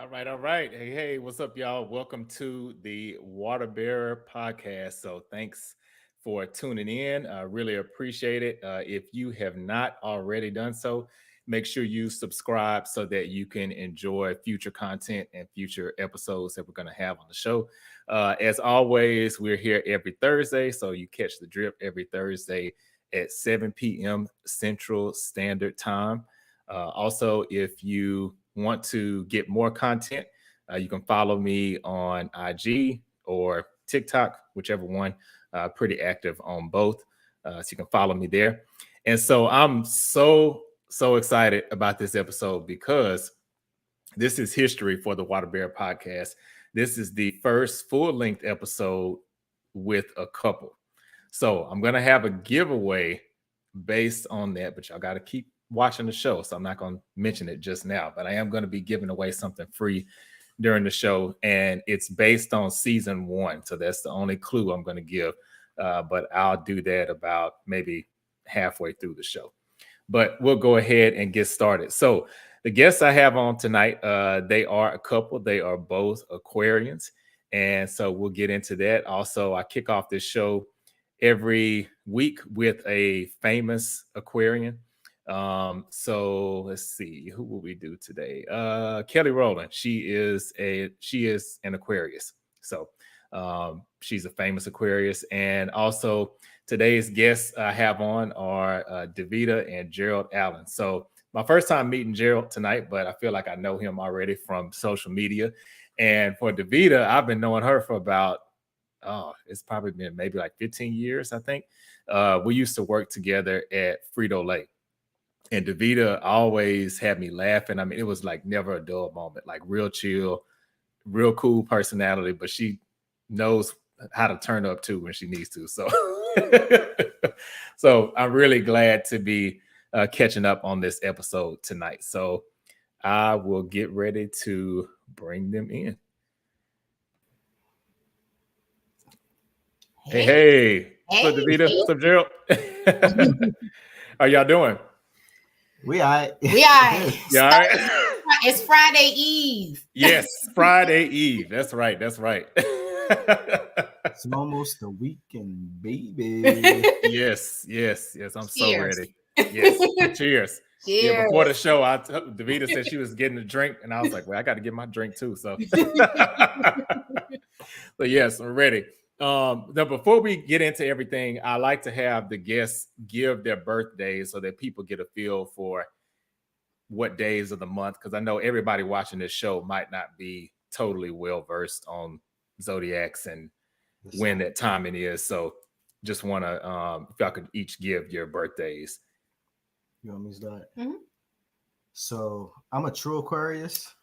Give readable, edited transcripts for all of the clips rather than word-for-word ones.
All right, all right. Hey, what's up, y'all? Welcome to the Water Bearer podcast. So, thanks for tuning in. I really appreciate it. If you have not already done so, make sure you subscribe so that you can enjoy future content and future episodes that we're going to have on the show. As always, we're here every Thursday, so you catch the drip every Thursday at 7 p.m. Central Standard Time. Also, if you want to get more content, you can follow me on IG or TikTok, whichever one. Pretty active on both. So you can follow me there. And so I'm so excited about this episode because this is history for the Water Bear podcast. This is the first full-length episode with a couple. So I'm going to have a giveaway based on that, but y'all got to keep watching the show. So I'm not going to mention it just now, but I am going to be giving away something free during the show. And it's based on season 1. So that's the only clue I'm going to give. But I'll do that about maybe halfway through the show. But we'll go ahead and get started. So the guests I have on tonight, they are a couple. They are both Aquarians. And so we'll get into that. Also, I kick off this show every week with a famous Aquarian. So let's see, who will we do today? Kelly Rowland. She is an Aquarius. So she's a famous Aquarius. And also today's guests I have on are Davida and Gerald Allen. So my first time meeting Gerald tonight, but I feel like I know him already from social media. And for Davida, I've been knowing her for about it's probably been maybe like 15 years, I think. We used to work together at Frito-Lay. And Davida always had me laughing. I mean, it was like never a dull moment, like real chill, real cool personality, but she knows how to turn up too when she needs to. So, so I'm really glad to be catching up on this episode tonight. So I will get ready to bring them in. Hey. What's up, Davida? What's up, Gerald? How y'all doing? We all right. Yeah, all right. It's Friday Eve. Yes, Friday Eve. That's right. It's almost a weekend, baby. Yes. I'm so ready. Yes. Cheers. Yeah, before the show, Davida said she was getting a drink, and I was like, well, I got to get my drink too. So, but yes, I'm ready. Now, before we get into everything, I like to have the guests give their birthdays so that people get a feel for what days of the month, because I know everybody watching this show might not be totally well versed on zodiacs and when that timing is. So just want to, if y'all could each give your birthdays. You want me to start? Mm-hmm. So I'm a true Aquarius.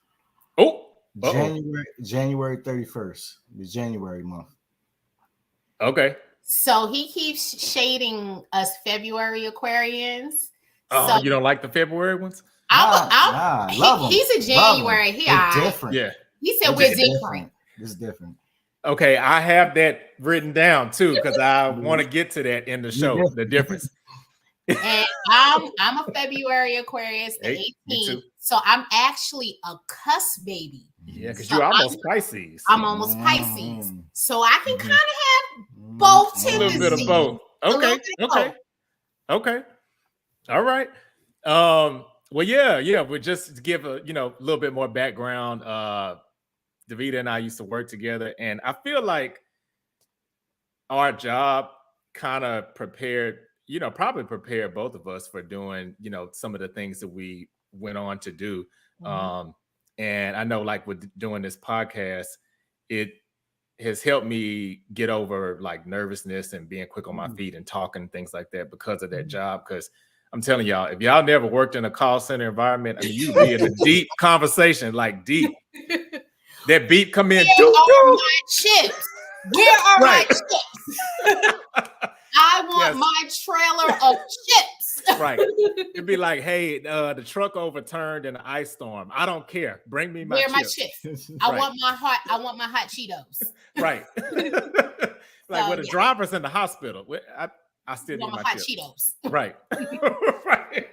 January 31st, the January month. Okay. So he keeps shading us February Aquarians. Oh, so you don't like the February ones? I love them. He's a January. Different. Yeah. He said we're different. It's different. Okay, I have that written down too because I want to get to that in the show. The difference. And I'm a February Aquarius, the 18th. So I'm actually a cusp baby. Yeah, because you're almost Pisces. I'm almost Pisces. So I can kind of have both tendencies. A little bit of both. Okay. All right. Well, yeah. We'll just give a little bit more background. Davida and I used to work together, and I feel like our job kind of prepared both of us for doing, some of the things that we went on to do. Mm-hmm. And I know, like, with doing this podcast, it has helped me get over like nervousness and being quick on my feet and talking and things like that because of that job. Because I'm telling y'all, if y'all never worked in a call center environment, I mean, you'd be in a deep conversation, like deep. That beat come in. Where are my chips? Where are my chips? I want my trailer of chips. Right. It'd be like, hey, the truck overturned in an ice storm. I don't care. Bring me my chips. My chips? I want my hot Cheetos. Right. Like when the driver's in the hospital. I still need my hot chips. Cheetos. Right. Right.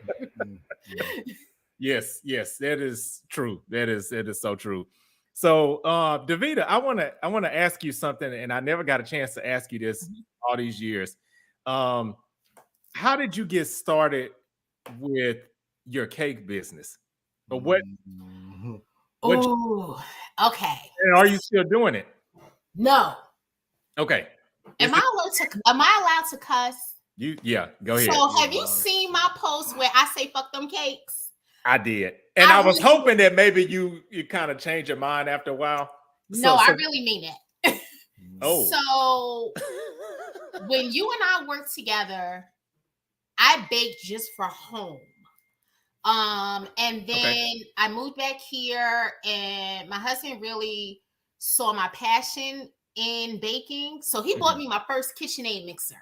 Yes, that is true. That is so true. So, Davida, I want to ask you something, and I never got a chance to ask you this all these years. How did you get started with your cake business? Or what? Mhm. Oh, okay. And are you still doing it? No. Okay. Am I allowed to cuss? Yeah, go ahead. So have you seen my post where I say fuck them cakes? I did. And I was hoping that maybe you kind of change your mind after a while. No, I really mean it. Oh. So when you and I worked together, I baked just for home. And then I moved back here, and my husband really saw my passion in baking. So he bought me my first KitchenAid mixer.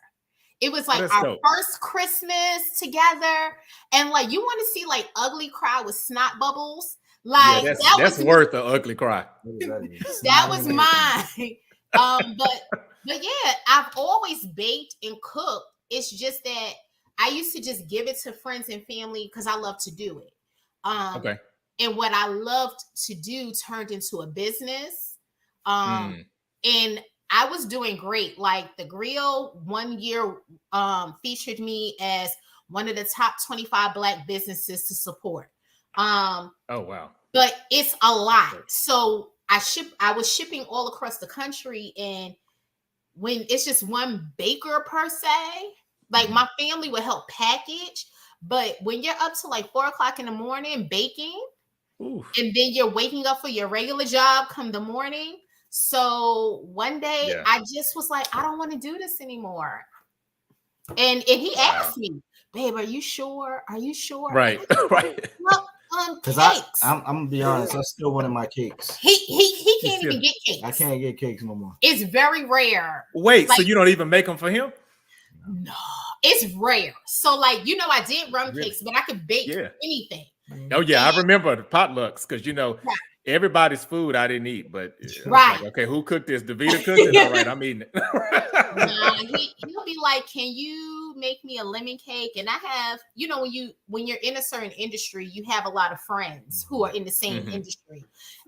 It was like our first Christmas together. And like, you want to see like ugly cry with snot bubbles? Like, yeah, that's worth an ugly cry. That was mine. But yeah, I've always baked and cooked. It's just that I used to just give it to friends and family because I love to do it. And what I loved to do turned into a business. And I was doing great. Like the Grill 1 year featured me as one of the top 25 Black businesses to support. Oh, wow. But it's a lot. So I was shipping all across the country. And when it's just one baker per se, like my family would help package. But when you're up to like 4 o'clock in the morning baking, and then you're waking up for your regular job come the morning. So one day I just was like, I don't want to do this anymore. And he asked me, babe, are you sure? Are you sure? Right. Right. Well, because I'm gonna be honest, I still wanted my cakes. He can't even get cakes. I can't get cakes no more. It's very rare. Wait, so you don't even make them for him? No, it's rare. So like, I did rum cakes, but I could bake anything. Oh yeah, I remember the potlucks because everybody's food I didn't eat, but like, okay, who cooked this? Davida cooked it. All right, I'm eating it. He'll be like, "Can you make me a lemon cake?" And I have, when you're in a certain industry, you have a lot of friends who are in the same industry,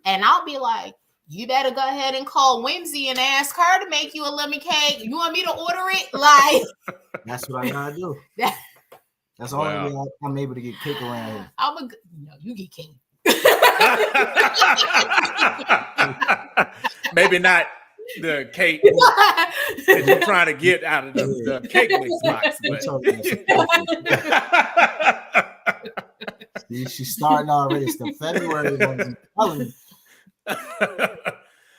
and I'll be like, "You better go ahead and call Whimsy and ask her to make you a lemon cake. You want me to order it?" Like, that's what I gotta do. That's the only way I'm able to get cake around here. You get cake. Maybe not the cake that you're trying to get out of the cake mix box. She's starting already. It's the February.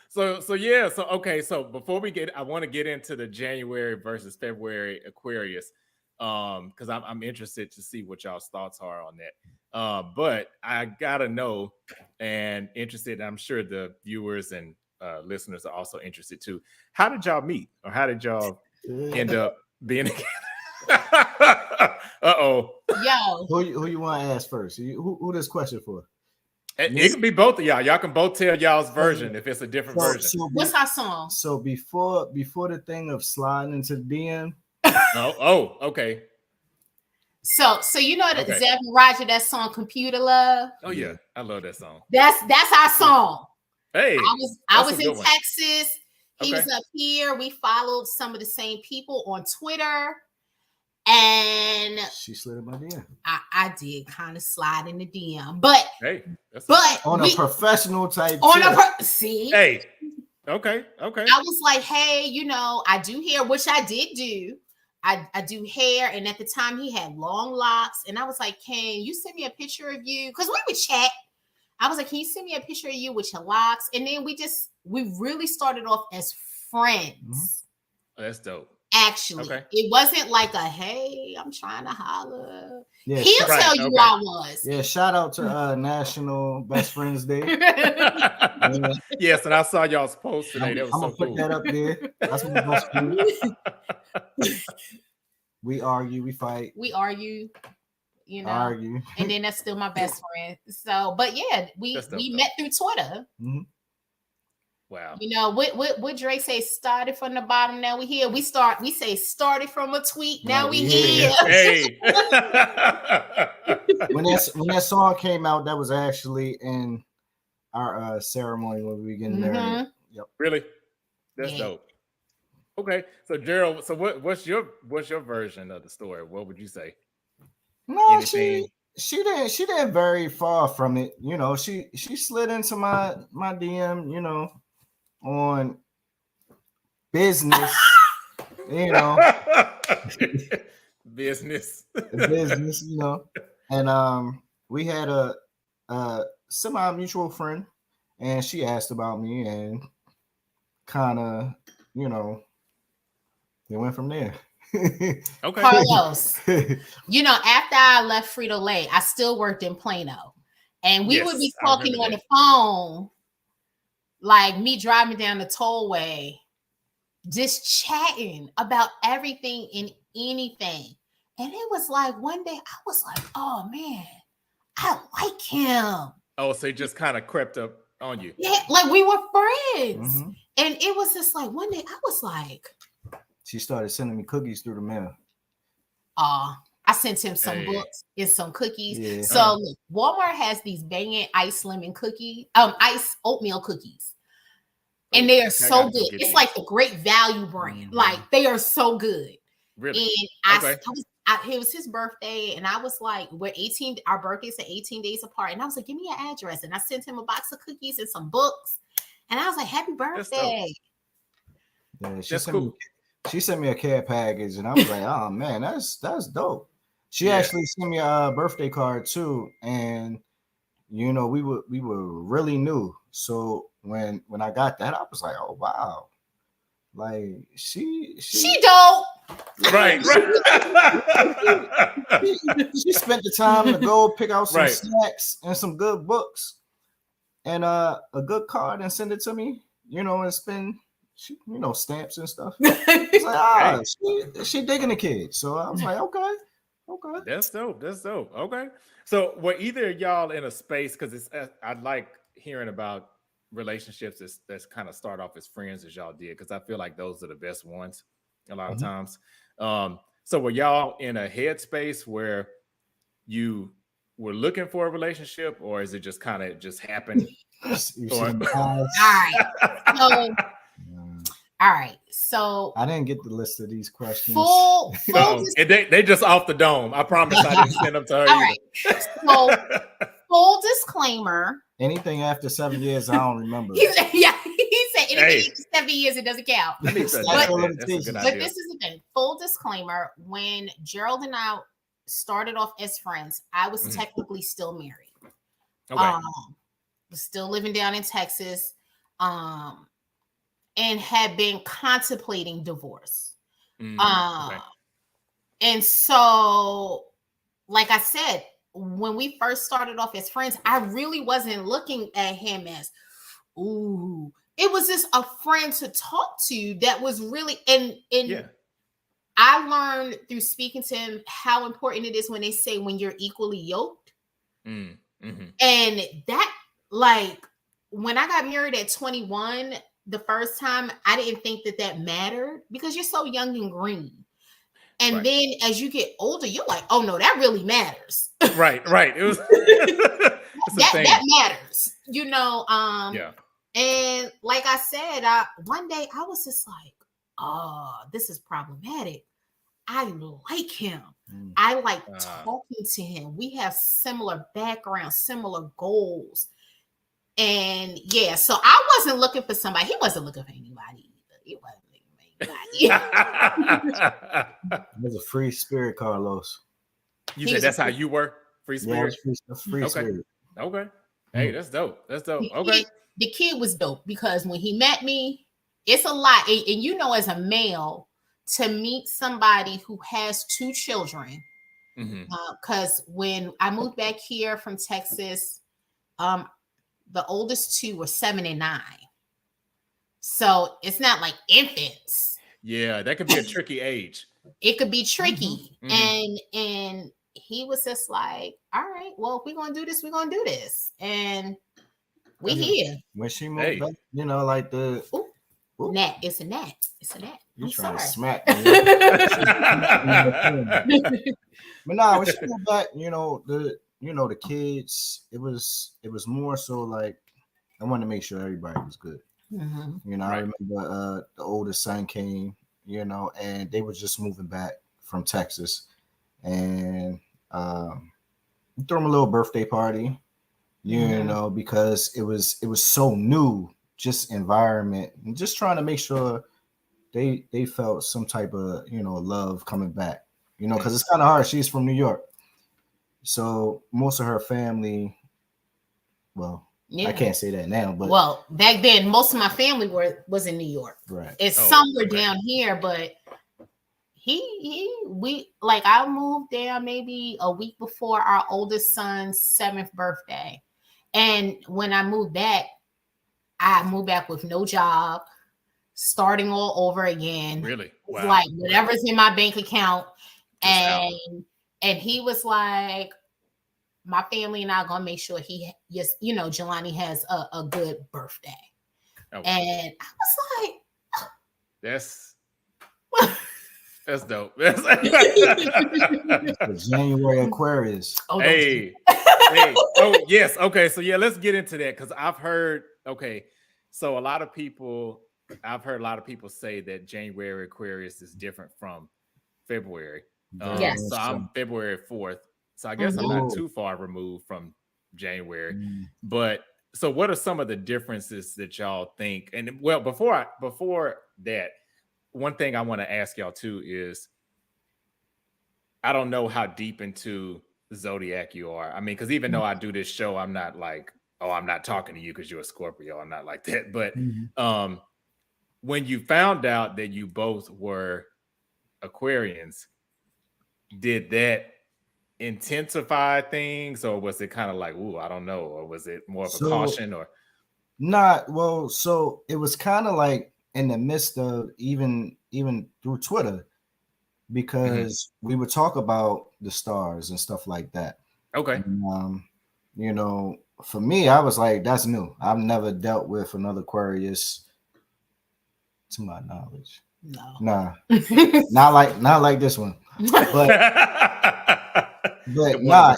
So before I want to get into the January versus February Aquarius. Because I'm interested to see what y'all's thoughts are on that. But I gotta know and interested, I'm sure the viewers and listeners are also interested too. How did y'all meet, or how did y'all end up being together? Uh-oh. Yo. Who you want to ask first? Who this question for? It can be both of y'all. Y'all can both tell y'all's version if it's a different version. What's our song? So before the thing of sliding into the DM. Oh, okay. So that Zeb and Roger, that song "Computer Love." Oh yeah, I love that song. That's our song. Hey, I was in Texas. He was up here. We followed some of the same people on Twitter, and she slid in my DM. I did kind of slide in the DM, but on a professional type. See, hey, okay. I was like, hey, I do hair, which I did do. I do hair, and at the time he had long locks, and I was like, can you send me a picture of you? Because we would chat. I was like, can you send me a picture of you with your locks? And then we really started off as friends. Oh, that's dope. Actually, it wasn't like a, hey, I'm trying to holler. Yeah, he'll tell you I was. Yeah, shout out to National Best Friends Day. Yes, and I saw y'all's post today. That was so cool. I'm gonna put that up there. That's my best friend. We argue, we fight. We argue, argue. And then that's still my best friend. So, but yeah, we met through Twitter. Mm-hmm. Wow. What Drake say, started from the bottom, now we here. We say started from a tweet, now we here. Hey. when that song came out, that was actually in our ceremony when we getting married. Yep. Really? That's dope. Okay, so Gerald, so what's your version of the story? What would you say? No, Anything? she didn't very far from it. You know, she slid into my DM, you know, on business, you know. business, you know. And we had a semi mutual friend, and she asked about me, and kind of, you know, it went from there. Okay. Carlos, you know, after I left Frito-Lay, I still worked in Plano, and we would be talking on the phone, like me driving down the tollway, just chatting about everything and anything. And it was like one day I was like, oh man, I like him. Oh, so he just kind of crept up on you. Yeah, like we were friends. And it was just like one day I was like, she started sending me cookies through the mail. I sent him some books and some cookies. Yeah. So look, Walmart has these banging ice lemon cookies, ice oatmeal cookies. And they are so good. It's like the Great Value brand. Like they are so good. Really? And it was his birthday, and I was like, we're 18, our birthdays are 18 days apart. And I was like, give me your address. And I sent him a box of cookies and some books. And I was like, happy birthday. Yeah, she sent me a care package, and I was like, oh man, that's dope. She actually sent me a birthday card too. And you know, we were really new. So when I got that, I was like, oh wow. Like she dope. Right. She spent the time to go pick out some snacks and some good books and a good card and send it to me, you know, and spend, you know, stamps and stuff. It's like, she digging the kid. So I was like, okay. That's dope. Okay. So were either of y'all in a space, because I like hearing about relationships that's kind of start off as friends as y'all did, because I feel like those are the best ones a lot of times. So were y'all in a headspace where you were looking for a relationship, or is it just kind of just happened? All right. So I didn't get the list of these questions. And they just off the dome. I promise I didn't send them to her. All right. So full disclaimer. Anything after 7 years, I don't remember. He said anything after 7 years, it doesn't count. But this is the thing. Full disclaimer: when Gerald and I started off as friends, I was technically still married. Okay. Still living down in Texas. And had been contemplating divorce. And so, like I said, when we first started off as friends, I really wasn't looking at him as, ooh. It was just a friend to talk to that was really, and I learned through speaking to him how important it is when they say when you're equally yoked. And that, like, when I got married at 21, the first time, I didn't think that mattered because you're so young and green. And then as you get older, you're like, oh no, that really matters. Right. It was that matters, you know. And like I said, one day I was just like, oh, this is problematic. I like him. I like talking to him. We have similar backgrounds, similar goals. And so I wasn't looking for somebody. He wasn't looking for anybody either. He wasn't looking for anybody. There's a free spirit, Carlos. You said that's how you were? Free spirit? Yeah, free spirit. Okay. Hey, that's dope. Okay. The kid was dope because when he met me, it's a lot. And you know, as a male, to meet somebody who has 2 children, because when I moved back here from Texas, the oldest 2 were 7 and 9. So it's not like infants. Yeah, that could be a tricky age. It could be tricky. And he was just like, all right, well, if we're going to do this, we're going to do this. And we here. When she moved back, you know, like the... Gnat. It's a gnat. You're trying to smack me. But no, when she moved back, the kids, it was more so like I wanted to make sure everybody was good. You know, I remember the oldest son came, you know, and they were just moving back from Texas, and threw him a little birthday party, you know, because it was so new, just environment, and just trying to make sure they felt some type of, you know, love coming back, you know, because it's kind of hard. She's from New York, so most of her family, well, I can't say that now, but well, back then most of my family was in New York. Right. It's somewhere down here, but I moved down maybe a week before our oldest son's 7th birthday. And when I moved back with no job, starting all over again. Really? Wow. Like whatever's in my bank account. And he was like, my family and I are gonna make sure Jelani has a good birthday. And I was like, that's dope. That's January Aquarius. Hey. Oh, yes. Okay. So yeah, let's get into that, because I've heard so I've heard a lot of people say that January Aquarius is different from February. Yes. So I'm February 4th. So I guess I'm not too far removed from January. But so what are some of the differences that y'all think? And well, before that, one thing I want to ask y'all too is, I don't know how deep into Zodiac you are. I mean, because even though I do this show, I'm not like, oh, I'm not talking to you because you're a Scorpio. I'm not like that. But when you found out that you both were Aquarians, did that intensify things, or was it kind of like, ooh, I don't know, or was it more of a caution, or not? Well, so it was kind of like in the midst of even through Twitter, because we would talk about the stars and stuff like that. Okay. And, you know, for me, I was like, that's new. I've never dealt with another Aquarius, to my knowledge. No. Nah. not like this one. But nah,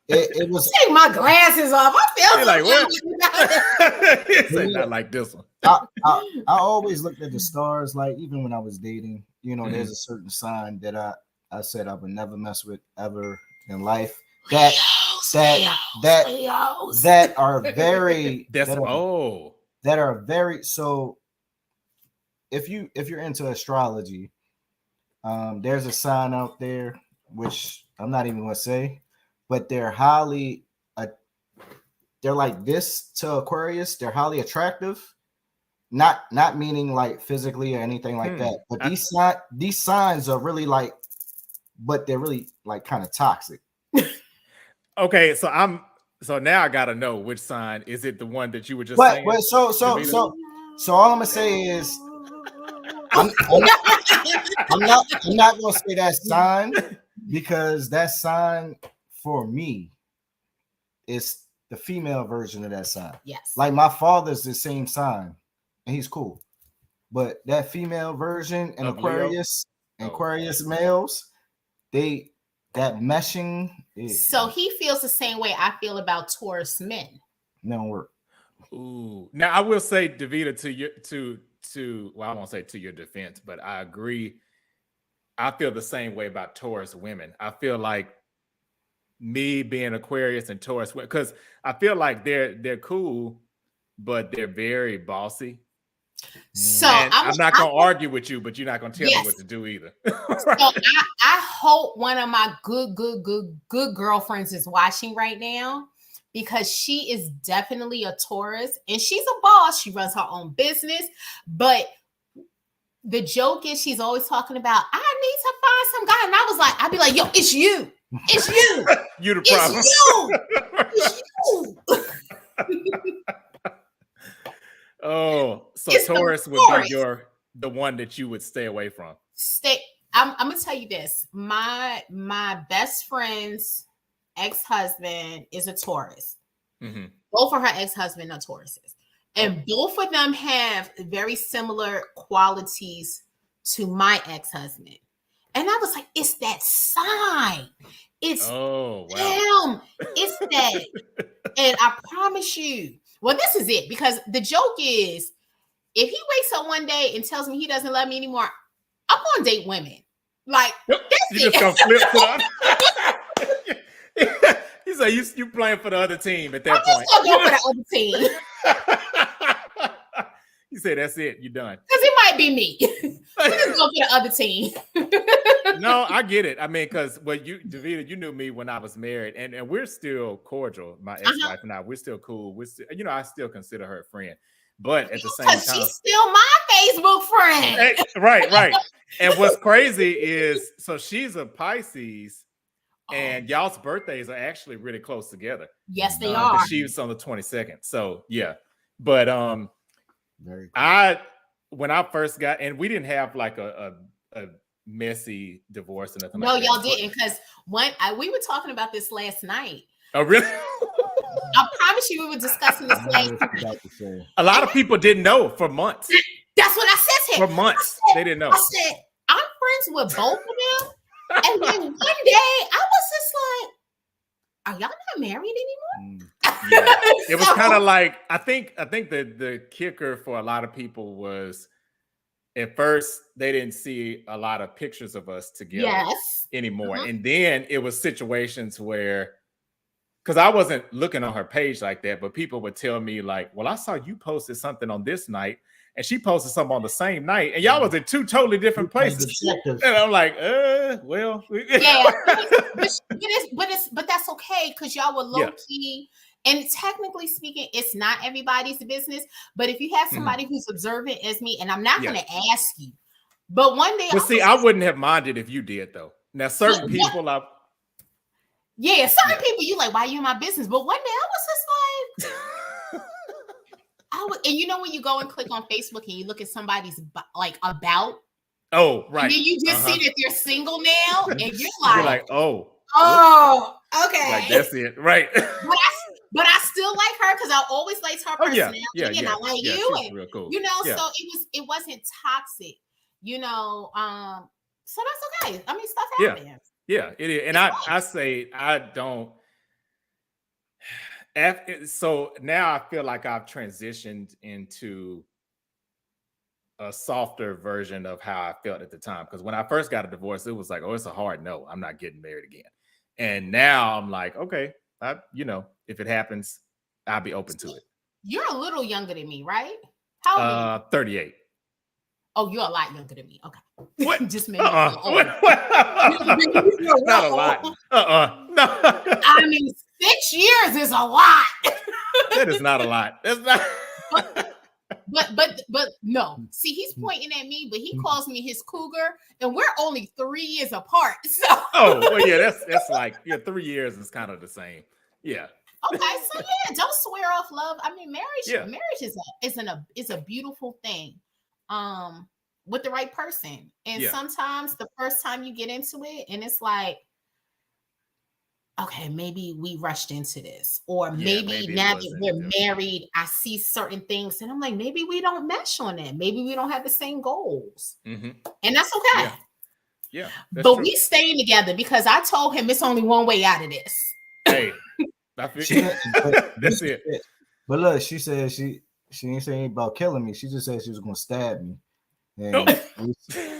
it was. Take my glasses off. I feel like what? It's not like this one. I always looked at the stars, like even when I was dating, you know, there's a certain sign that I said I would never mess with ever in life. That are very that are very, so if you're into astrology, there's a sign out there which I'm not even gonna say, but they're highly they're like this to Aquarius, they're highly attractive. Not meaning like physically or anything like that, but these signs are really like, but they're really like kind of toxic. Okay, so now I gotta know which sign is it. The one that you were just saying? But so all I'm gonna say is I'm not gonna say that sign, because that sign for me is the female version of that sign. Yes, like my father's the same sign. And he's cool, but that female version and Aquarius males, that meshing. So he feels the same way I feel about Taurus men. No work. Ooh. Now I will say, Davida, well, I won't say to your defense, but I agree. I feel the same way about Taurus women. I feel like me being Aquarius and Taurus, because I feel like they're cool, but they're very bossy. So I'm not gonna argue with you, but you're not gonna tell me what to do either. So I hope one of my good girlfriends is watching right now, because she is definitely a Taurus and she's a boss. She runs her own business, but the joke is she's always talking about, I need to find some guy, and I was like, I'd be like, yo, it's you. It's you. You the problem. It's you. Oh, so it's Taurus would be the one that you would stay away from. I'm gonna tell you this. My best friend's ex-husband is a Taurus. Both of her ex-husband are Tauruses. And both of them have very similar qualities to my ex-husband. And I was like, it's that sign. It's him. It's that. And I promise you, Well, this is it, because the joke is, if he wakes up one day and tells me he doesn't love me anymore, I'm gonna date women. Like, that's you it. just gonna flip to the other. He's like, you playing for the other team at that I'm point. just gonna go for the other team. You say that's it, you're done. Because it might be me. We just go for the other team. No, I get it. I mean, because Davida, you knew me when I was married, and we're still cordial. My ex-wife and I, we're still cool. We're still, I still consider her a friend. But at the same time, she's still my Facebook friend. Right. And what's crazy is, so she's a Pisces, and y'all's birthdays are actually really close together. Yes, they are. She was on the 22nd. So yeah. But very cool. When I first got, and we didn't have like a messy divorce or nothing no, like that. No, y'all didn't, because we were talking about this last night. Oh, really? I promise you, we were discussing this last night. A lot of people didn't know for months. That's what I said to him. For months, they didn't know. I said, I'm friends with both of them. And then one day, I was just like, are y'all not married anymore? Yeah. It was kind of like, I think the kicker for a lot of people was, at first they didn't see a lot of pictures of us together anymore. And then it was situations where, because I wasn't looking on her page like that, but people would tell me like, well, I saw you posted something on this night and she posted something on the same night, and y'all was in two totally different places. And I'm like, well, yeah, but that's okay, because y'all were low key. And technically speaking, it's not everybody's business. But if you have somebody who's observant as me, and I'm not going to ask you, but one day, I wouldn't have minded if you did though. Now, certain people, certain people, you like, why are you in my business? But one day, I was just like. And you know when you go and click on Facebook and you look at somebody's like about, oh right, and then you just see that they're single now, and you're like oh, okay, like that's it, right? But I still like her, because I always liked her personality, and I like you, and real cool. So it wasn't toxic, so that's okay. I mean, stuff happens. Yeah, it is, and I say I don't. So now I feel like I've transitioned into a softer version of how I felt at the time. Because when I first got a divorce, it was like, oh, it's a hard no. I'm not getting married again. And now I'm like, okay, if it happens, I'll be open to it. You're a little younger than me, right? How old are you? 38. Oh, you're a lot younger than me. Okay. What? Just maybe not a lot. No. I mean, 6 years is a lot. That is not a lot. That's not. But no. See, he's pointing at me, but he calls me his cougar, and we're only 3 years apart. So. Oh, well, yeah, that's like 3 years is kind of the same. Yeah. Okay, so don't swear off love. I mean, marriage is a beautiful thing. With the right person. And sometimes the first time you get into it, and it's like, okay, maybe we rushed into this, or maybe now that we're married, I see certain things, and I'm like, maybe we don't mesh on that. Maybe we don't have the same goals, and that's okay. Yeah, but true. We staying together because I told him it's only one way out of this. Hey, that's it. But look, she said she didn't say anything about killing me. She just said she was going to stab me. And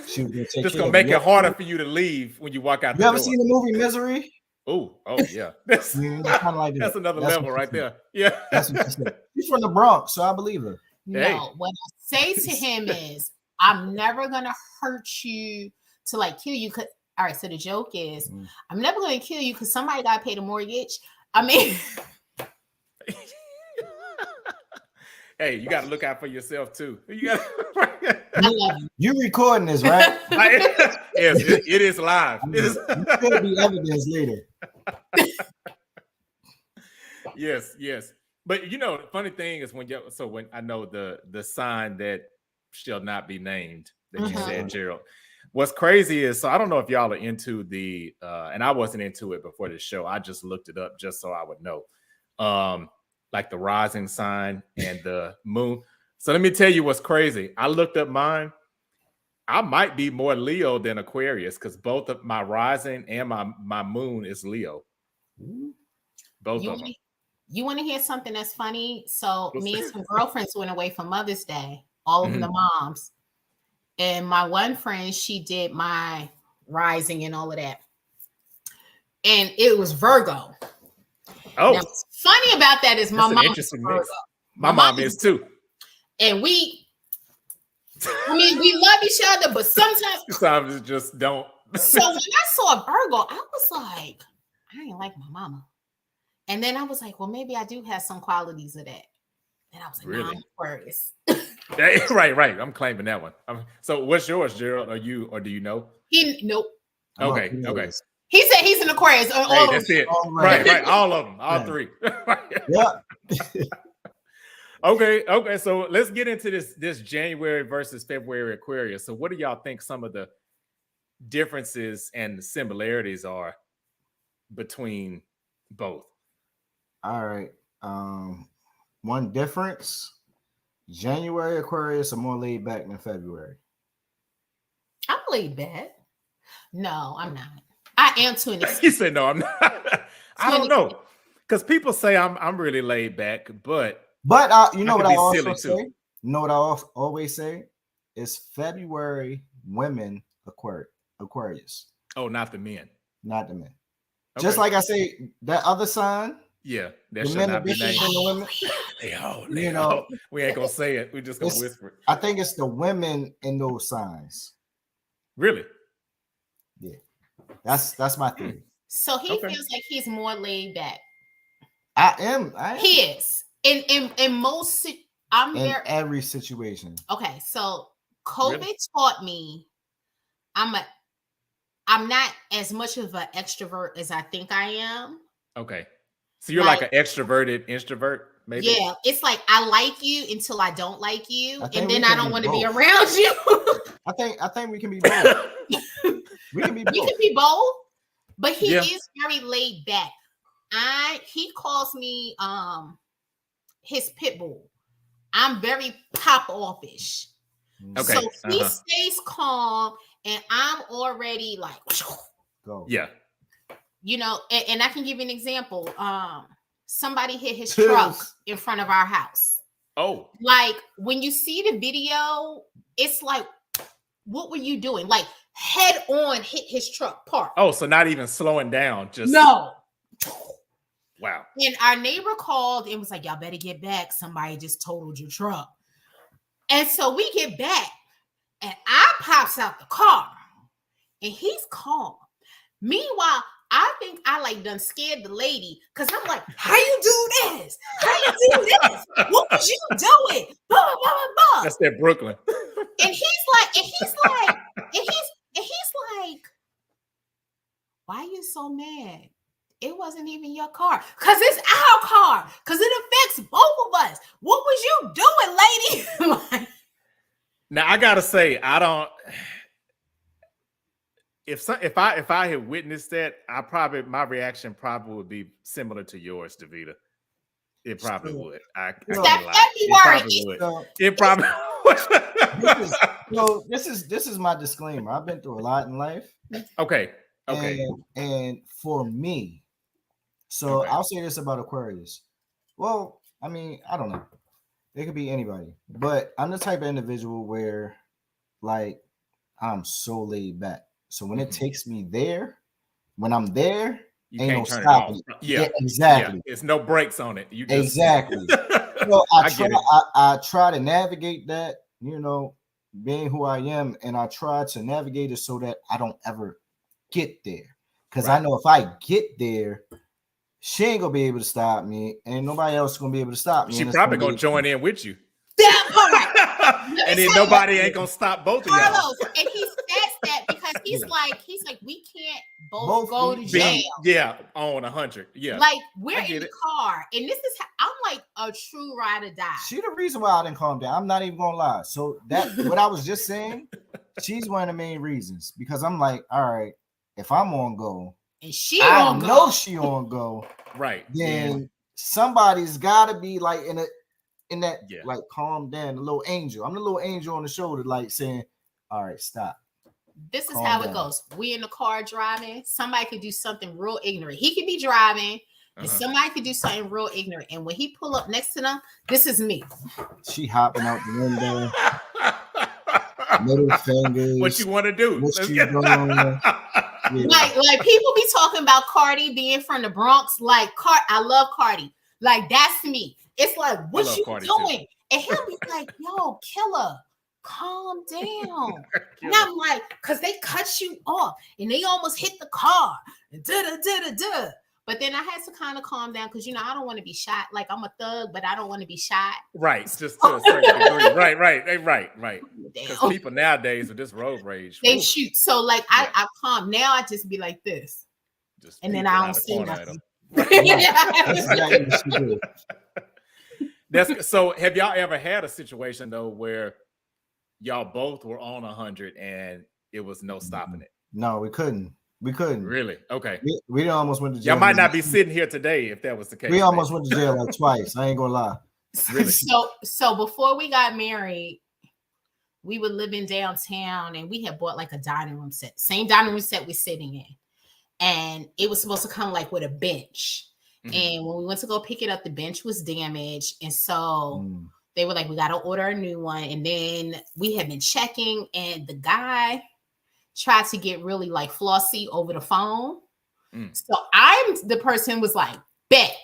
she was just gonna make it harder for you to leave when you walk out. You ever seen the movie Misery? Oh yeah. That's kind of like that's another level right there. Yeah. That's what she said. She's from the Bronx, so I believe her. No, what I say to him is, I'm never gonna hurt you to like kill you. All right, so the joke is, I'm never gonna kill you because somebody gotta pay the mortgage. I mean. Hey, you got to look out for yourself too. You recording this, right? Yes, it is live. It is. There'll be evidence later. Yes. But the funny thing is when I know the sign that shall not be named that you said, Gerald. What's crazy is, so I don't know if y'all are into the and I wasn't into it before the show. I just looked it up just so I would know. Like the rising sign and the moon. So let me tell you what's crazy. I looked up mine. I might be more Leo than Aquarius because both of my rising and my moon is Leo. Both of them. You want to hear something that's funny? So me and some girlfriends went away for Mother's Day, all of the moms. And my one friend, she did my rising and all of that. And it was Virgo. Oh. Now, what's funny about that is my mom is Virgo. My mom is too. And we love each other, but sometimes it just don't. So when I saw Virgo, I was like, I ain't like my mama. And then I was like, well, maybe I do have some qualities of that. And I was like, really? No, I'm Aquarius. Right. I'm claiming that one. So what's yours, Gerald? Or do you know? Nope. Okay. He said he's an Aquarius. That's it. Right. All of them. All three. Yeah. Okay. So let's get into this January versus February Aquarius. So what do y'all think some of the differences and the similarities are between both? All right. One difference: January Aquarius are more laid back than February. I'm laid back. No, I'm not. I am to an extent. He said no, I'm not. I don't know, because people say I'm really laid back, but you know what I also say? You know what I always say is February women Aquarius. Oh, not the men. Not the men. Okay. Just like I say, that other sign. Yeah, that should not be named. You know, we ain't gonna say it. We just gonna whisper it. I think it's the women in those signs. Really? Yeah, that's my theory. So he feels like he's more laid back. I am. He is in most. In every situation. Okay, so COVID taught me I'm not as much of an extrovert as I think I am. Okay. So you're like an extroverted introvert, maybe? Yeah. It's like I like you until I don't like you. And then I don't want to be around you. I think we can be both. We can be both. But he is very laid back. He calls me his pit bull. I'm very pop offish. Okay. So he stays calm and I'm already like go. Yeah. You know, and I can give you an example. Somebody hit his truck in front of our house. Oh. Like when you see the video, it's like, what were you doing? Like head on hit his truck parked. Oh, so not even slowing down, just no. Wow. And our neighbor called and was like, y'all better get back. Somebody just totaled your truck. And so we get back and I pops out the car and he's calm. Meanwhile, I think I like done scared the lady because I'm like, how you do this? How you do this? What was you doing? Blah, blah, blah, blah. That's that Brooklyn. And he's like, why are you so mad? It wasn't even your car. Because it's our car. Because it affects both of us. What was you doing, lady? Now, I got to say, I don't... If I had witnessed that, my reaction probably would be similar to yours, Davida. It probably would. I can't lie. It probably would. This is my disclaimer. I've been through a lot in life. Okay. And for me, I'll say this about Aquarius. Well, I mean, I don't know. It could be anybody, but I'm the type of individual where, like, I'm so laid back. So when it takes me there, when I'm there, you ain't can't no turn stopping. it off. Yeah, exactly. Yeah. It's no brakes on it. You just... Exactly. So I try to navigate that, you know, being who I am, and I try to navigate it so that I don't ever get there. Because I know if I get there, she ain't gonna be able to stop me, and nobody else is gonna be able to stop me. She probably gonna join in with you. That part. And then nobody ain't gonna stop both of y'all. Carlos, and he says that because he's like, we can't both go to jail. Yeah, on 100. Yeah. Like we're in the car, and this is how I'm like a true ride or die. She the reason why I didn't calm down. I'm not even gonna lie. So that what I was just saying, she's one of the main reasons, because I'm like, all right, if I'm on go, and she on go, right? Then somebody's gotta be like in that like calm down, the little angel. I'm the little angel on the shoulder, like saying, all right, stop. This is how it goes. We in the car driving. Somebody could do something real ignorant. He could be driving And somebody could do something real ignorant. And when he pull up next to them, this is me. She hopping out the window. Middle fingers. What you want to do? What you doing? Yeah. Like people be talking about Cardi being from the Bronx. Like I love Cardi. Like that's me. It's like, what you Cardi doing? Too. And he'll be like, yo, killer, calm down. And I'm like, because they cut you off and they almost hit the car. But then I had to kind of calm down because, I don't want to be shot. Like, I'm a thug, but I don't want to be shot. Right. Just to a certain degree. Right. Because people nowadays with this road rage, they shoot. So, like, I calm. Now I just be like this. And then I don't see nothing. So have y'all ever had a situation, though, where y'all both were on 100 and it was no stopping it? No, we couldn't. Really? Okay. We almost went to jail. Y'all might not be sitting here today if that was the case. We almost went to jail like twice. I ain't gonna lie. Really? So before we got married, we were living downtown and we had bought like a dining room set. Same dining room set we're sitting in. And it was supposed to come like with a bench. Mm-hmm. And when we went to go pick it up, the bench was damaged. And so they were like, we got to order a new one. And then we had been checking and the guy tried to get really like flossy over the phone. So I'm the person was like, bet,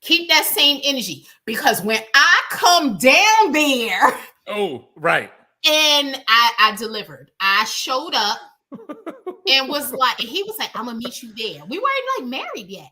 keep that same energy. Because when I come down there. Oh, right. And I delivered. I showed up. And was like, and he was like, I'm gonna meet you there. We weren't like married yet.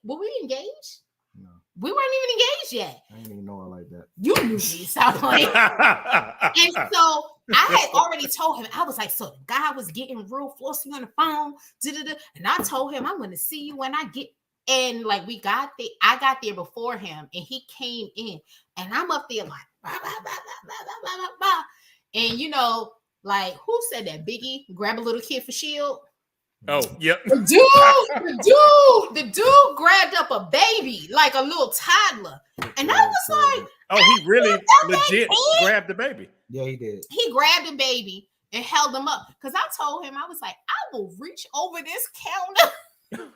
Were we engaged? No. We weren't even engaged yet. I didn't even know her like that. You knew me, stop playing. And so I had already told him, I was like, so the guy was getting real flossy on the phone. And I told him, I'm gonna see you when I get. And like we got there, I got there before him, and he came in, and I'm up there like, bah, bah, bah, bah, bah, bah, bah, bah. And like, who said that? Biggie, grab a little kid for shield. Oh, yep. The dude grabbed up a baby, like a little toddler. And I was like, oh, he really legit grabbed the baby. Yeah, he did. He grabbed the baby and held him up. Because I told him, I was like, I will reach over this counter.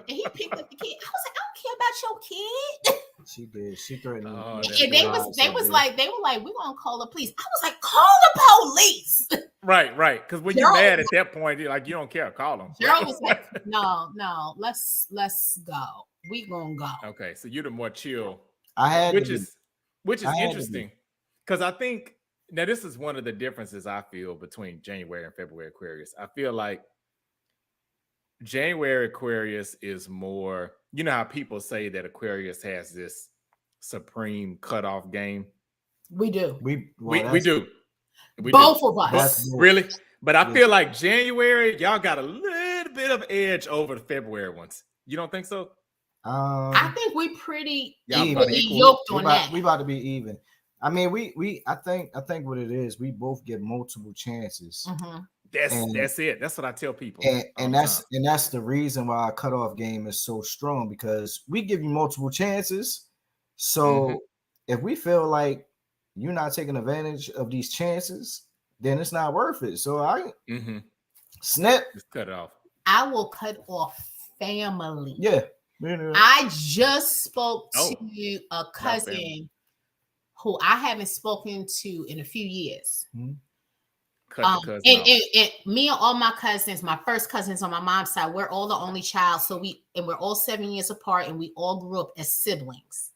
And he picked up the kid. I was like, I don't care about your kid. She did. She threatened. And they were like, we're gonna call the police. I was like, call the police. Right. Because when you're mad at that point, you're like, you don't care, call them. Gerald was like, no, let's go. We gonna go. Okay, so you're the more chill. Which is interesting. Because I think now this is one of the differences I feel between January and February Aquarius. I feel like January Aquarius is more, how people say that Aquarius has this supreme cutoff game. We do. We do. Both of us. Really? But I feel like January, y'all got a little bit of edge over the February ones. You don't think so? I think we pretty equally yoked on that. We about to be even. I mean, I think what it is, we both get multiple chances. Mm-hmm. That's it. That's what I tell people. And that's the reason why our cutoff game is so strong, because we give you multiple chances. So if we feel like you're not taking advantage of these chances, then it's not worth it. So I snap. Just cut it off. I will cut off family. Yeah. I just spoke to a cousin who I haven't spoken to in a few years. Cut the cousin and me and all my cousins, my first cousins on my mom's side, we're all the only child. So we're all 7 years apart, and we all grew up as siblings.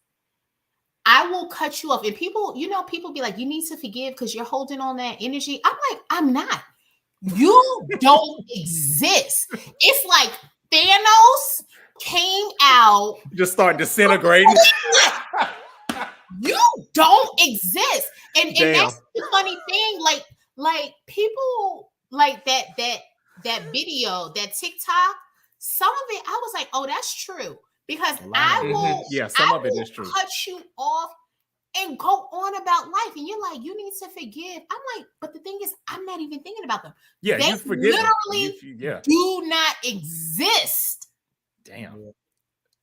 I will cut you off. And people be like, you need to forgive because you're holding on that energy. I'm like, I'm not. You don't exist. It's like Thanos came out. Just start disintegrating. You don't exist. And that's the funny thing. Like people like that video, that TikTok, some of it, I was like, oh, that's true. Because I will, some of it is true. Cut you off and go on about life. And you're like, you need to forgive. I'm like, but the thing is, I'm not even thinking about them. Yeah, they you forgive literally do not exist. Damn.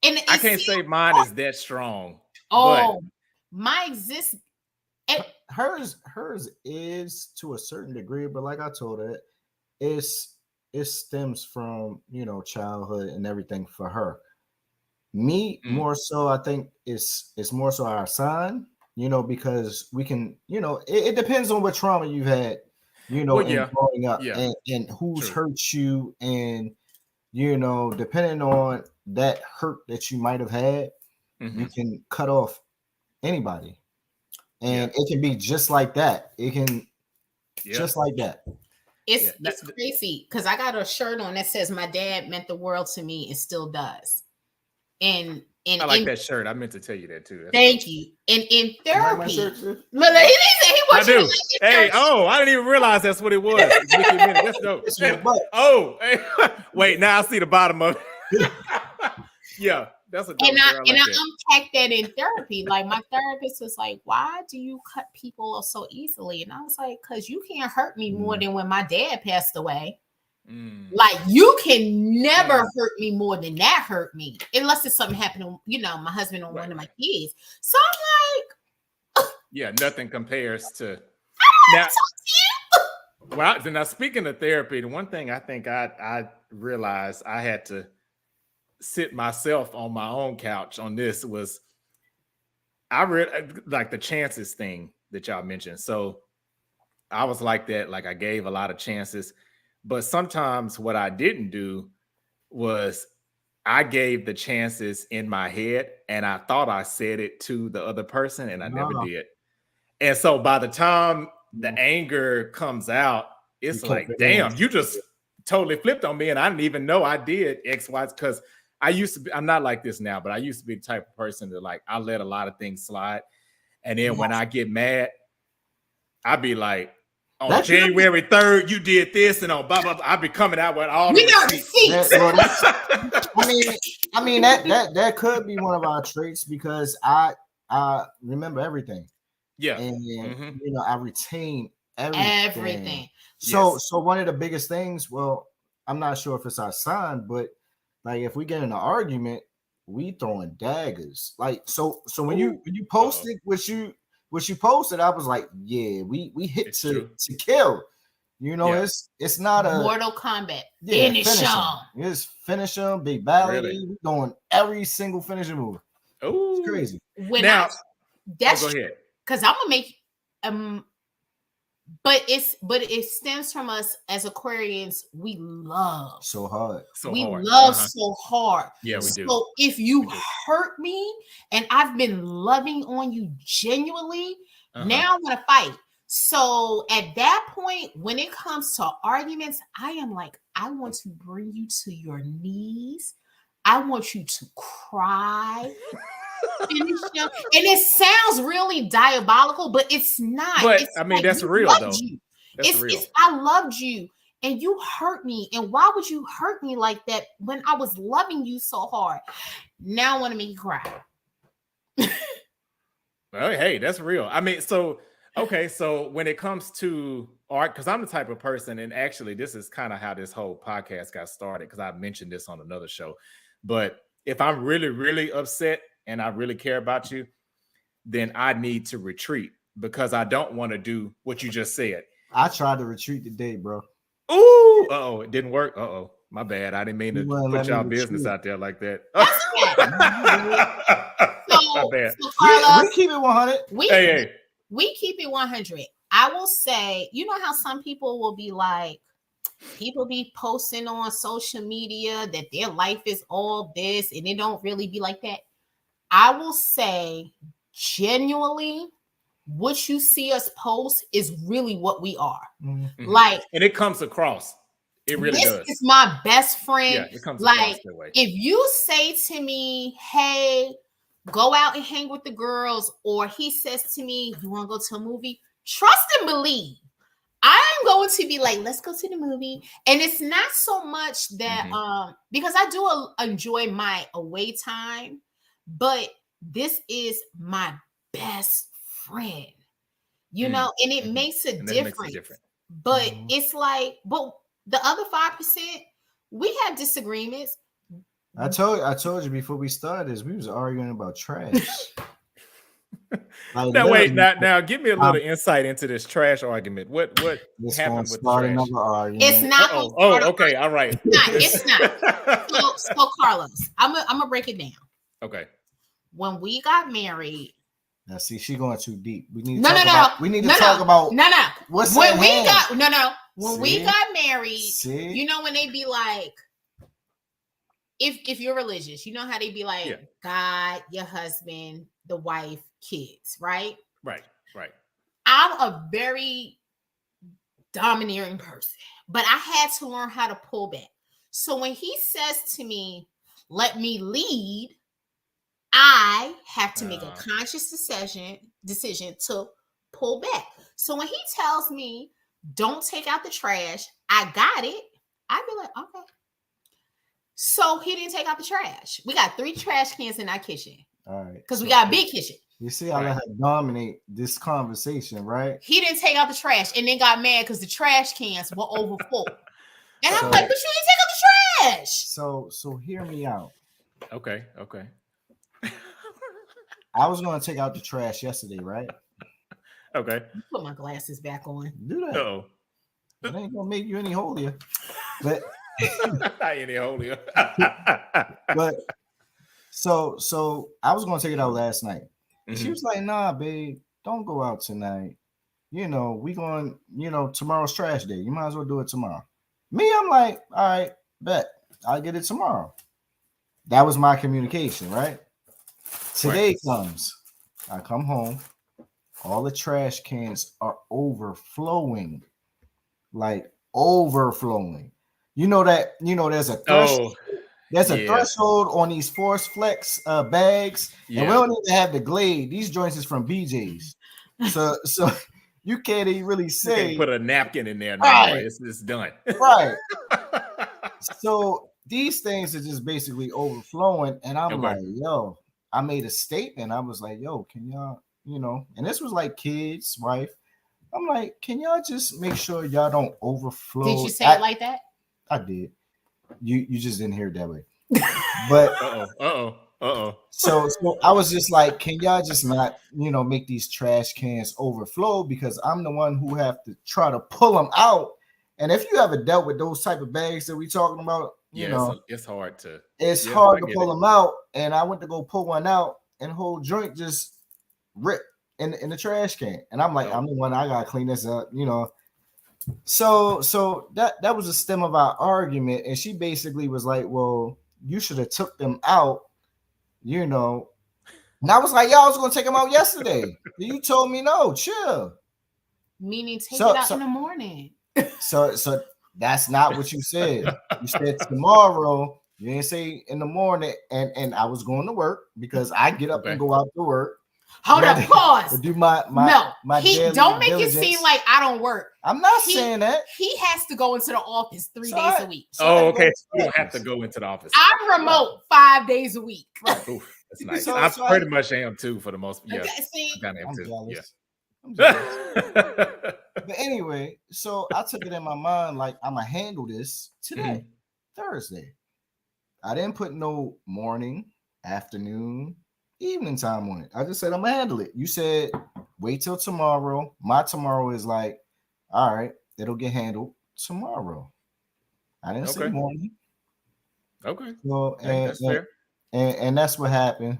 And I can't say mine is that strong. Oh, my existence. Hers is to a certain degree, but like I told her, it stems from childhood and everything for her. Me more so, I think it's more so our sign, because we can, it depends on what trauma you've had, in growing up, and who's hurt you, and depending on that hurt that you might have had, you can cut off anybody, and it can be just like that. It can just like that. It's crazy because I got a shirt on that says "My dad meant the world to me and still does." And I like that shirt. I meant to tell you that too. Thank you. And in therapy, I do. Hey, I didn't even realize that's what it was. That's dope. Wait, now I see the bottom of it. Yeah, that's a dope and I like unpacked that in therapy. Like my therapist was like, "Why do you cut people off so easily?" And I was like, "Because you can't hurt me more than when my dad passed away." Like you can never hurt me more than that hurt me, unless it's something happened to my husband or one of my kids. So I'm like, nothing compares to. Now speaking of therapy, the one thing I think I realized I had to sit myself on my own couch on this was I read like the chances thing that y'all mentioned. So I was like that, like I gave a lot of chances. But sometimes what I didn't do was I gave the chances in my head and I thought I said it to the other person and I never did. And so by the time the anger comes out, it's like, damn, you just totally flipped on me. And I didn't even know I did X, Y, because I used to be, I'm not like this now, but I used to be the type of person that like, I let a lot of things slide. And then when I get mad, I'd be like, on January 3rd, you did this, and on blah blah blah. I'll be coming out with all the receipts. I mean that could be one of our traits because I remember everything. Yeah, and I retain everything. So one of the biggest things. Well, I'm not sure if it's our sign, but like if we get in an argument, we throwing daggers. Like so when you posted what you posted, I was like, yeah, we hit to kill. It's not a Mortal Kombat. Finish them. It's finish them, big ballet. Really? We're doing every single finishing move. Oh, it's crazy. Go ahead. Because I'm gonna make but it stems from us as Aquarians. We love so hard. So hard. Yeah, we do. So if you hurt me and I've been loving on you genuinely, now I'm gonna fight. So at that point, when it comes to arguments, I am like, I want to bring you to your knees. I want you to cry. And it sounds really diabolical, but it's not. But I mean, that's real though. It's I loved you and you hurt me. And why would you hurt me like that when I was loving you so hard? Now I want to make you cry. Well, hey, that's real. I mean, so when it comes to art, because I'm the type of person, and actually this is kind of how this whole podcast got started, because I mentioned this on another show. But if I'm really, really upset and I really care about you, then I need to retreat because I don't want to do what you just said. I tried to retreat today, bro. Ooh, it didn't work. My bad. I didn't mean to put y'all business out there like that. So Carlos, we keep it 100. We keep it 100. I will say, you know how some people will be like, people be posting on social media that their life is all this and it don't really be like that. I will say, genuinely, what you see us post is really what we are. Mm-hmm. Like, and it comes across. It really does. This is my best friend. Yeah, it comes across that way. If you say to me, "Hey, go out and hang with the girls," or he says to me, "You want to go to a movie?" Trust and believe. I'm going to be like, let's go to the movie. And it's not so much that because I do enjoy my away time. But this is my best friend, and it makes a difference. But it's like, but the other 5%, we have disagreements. I told you before we started, we was arguing about trash. Now give me a little insight into this trash argument. What happened with the trash? It's not. Okay, all right. It's not. So Carlos, I'm gonna break it down. Okay. When we got married. Now, see, she going too deep. We need to talk about. We need to talk about. No. What's when at we hand. got no. When we got married, you know when they be like, if you're religious, you know how they be like, God, your husband, the wife, kids, right? Right. I'm a very domineering person, but I had to learn how to pull back. So when he says to me, let me lead, I have to make a conscious decision to pull back. So when he tells me, don't take out the trash, I got it, I'd be like, okay. So he didn't take out the trash. We got 3 trash cans in our kitchen. All right. Because we got a big kitchen. You see, I let her dominate this conversation, right? He didn't take out the trash and then got mad because the trash cans were overfull. And I'm like, but you didn't take out the trash. So hear me out. Okay. I was going to take out the trash yesterday, right? Okay. Put my glasses back on. Do that. Uh-oh. It ain't gonna make you any holier, but not any holier. But so I was gonna take it out last night. And she was like, nah, babe, don't go out tonight. We going, tomorrow's trash day. You might as well do it tomorrow. Me, I'm like, all right, bet. I'll get it tomorrow. That was my communication, right? Today comes. I come home. All the trash cans are overflowing. Like overflowing. There's a threshold. There's a threshold on these Force Flex bags, and we don't even have the Glade. These joints is from BJ's, so you can't even really say. You put a napkin in there. Right. It's done. Right. So these things are just basically overflowing, and I'm like, yo, I made a statement. I was like, yo, can y'all, and this was like kids, wife. I'm like, can y'all just make sure y'all don't overflow? Did you say it like that? I did. You just didn't hear it that way. But So I was just like, can y'all just not, make these trash cans overflow, because I'm the one who have to try to pull them out. And if you ever dealt with those type of bags that we talking about, it's hard to. It's hard to pull them out. And I went to go pull one out, and the whole joint just ripped in the trash can. And I'm like, I'm the one, I gotta clean this up, So that was the stem of our argument, and she basically was like, well, you should have took them out, And I was like, I was gonna take them out yesterday. You told me no, chill. Meaning take it out in the morning. So that's not what you said. You said tomorrow. You didn't say in the morning, and I was going to work because I get up and go out to work. Hold up, pause. Do my don't make it seem like I don't work. I'm not saying that. He has to go into the office 3 days a week. Okay. You don't have to go into the office. I'm remote 5 days a week. Right. Oof, that's nice. I pretty much am too for the most. Yeah, okay, see, I am too. Jealous. I'm jealous. But anyway, so I took it in my mind like I'm gonna handle this today, Thursday. I didn't put no morning, afternoon, evening time on it. I just said I'm gonna handle it. You said wait till tomorrow. My tomorrow is like, all right, it'll get handled tomorrow. I didn't say morning. Okay. So that's fair. And that's what happened.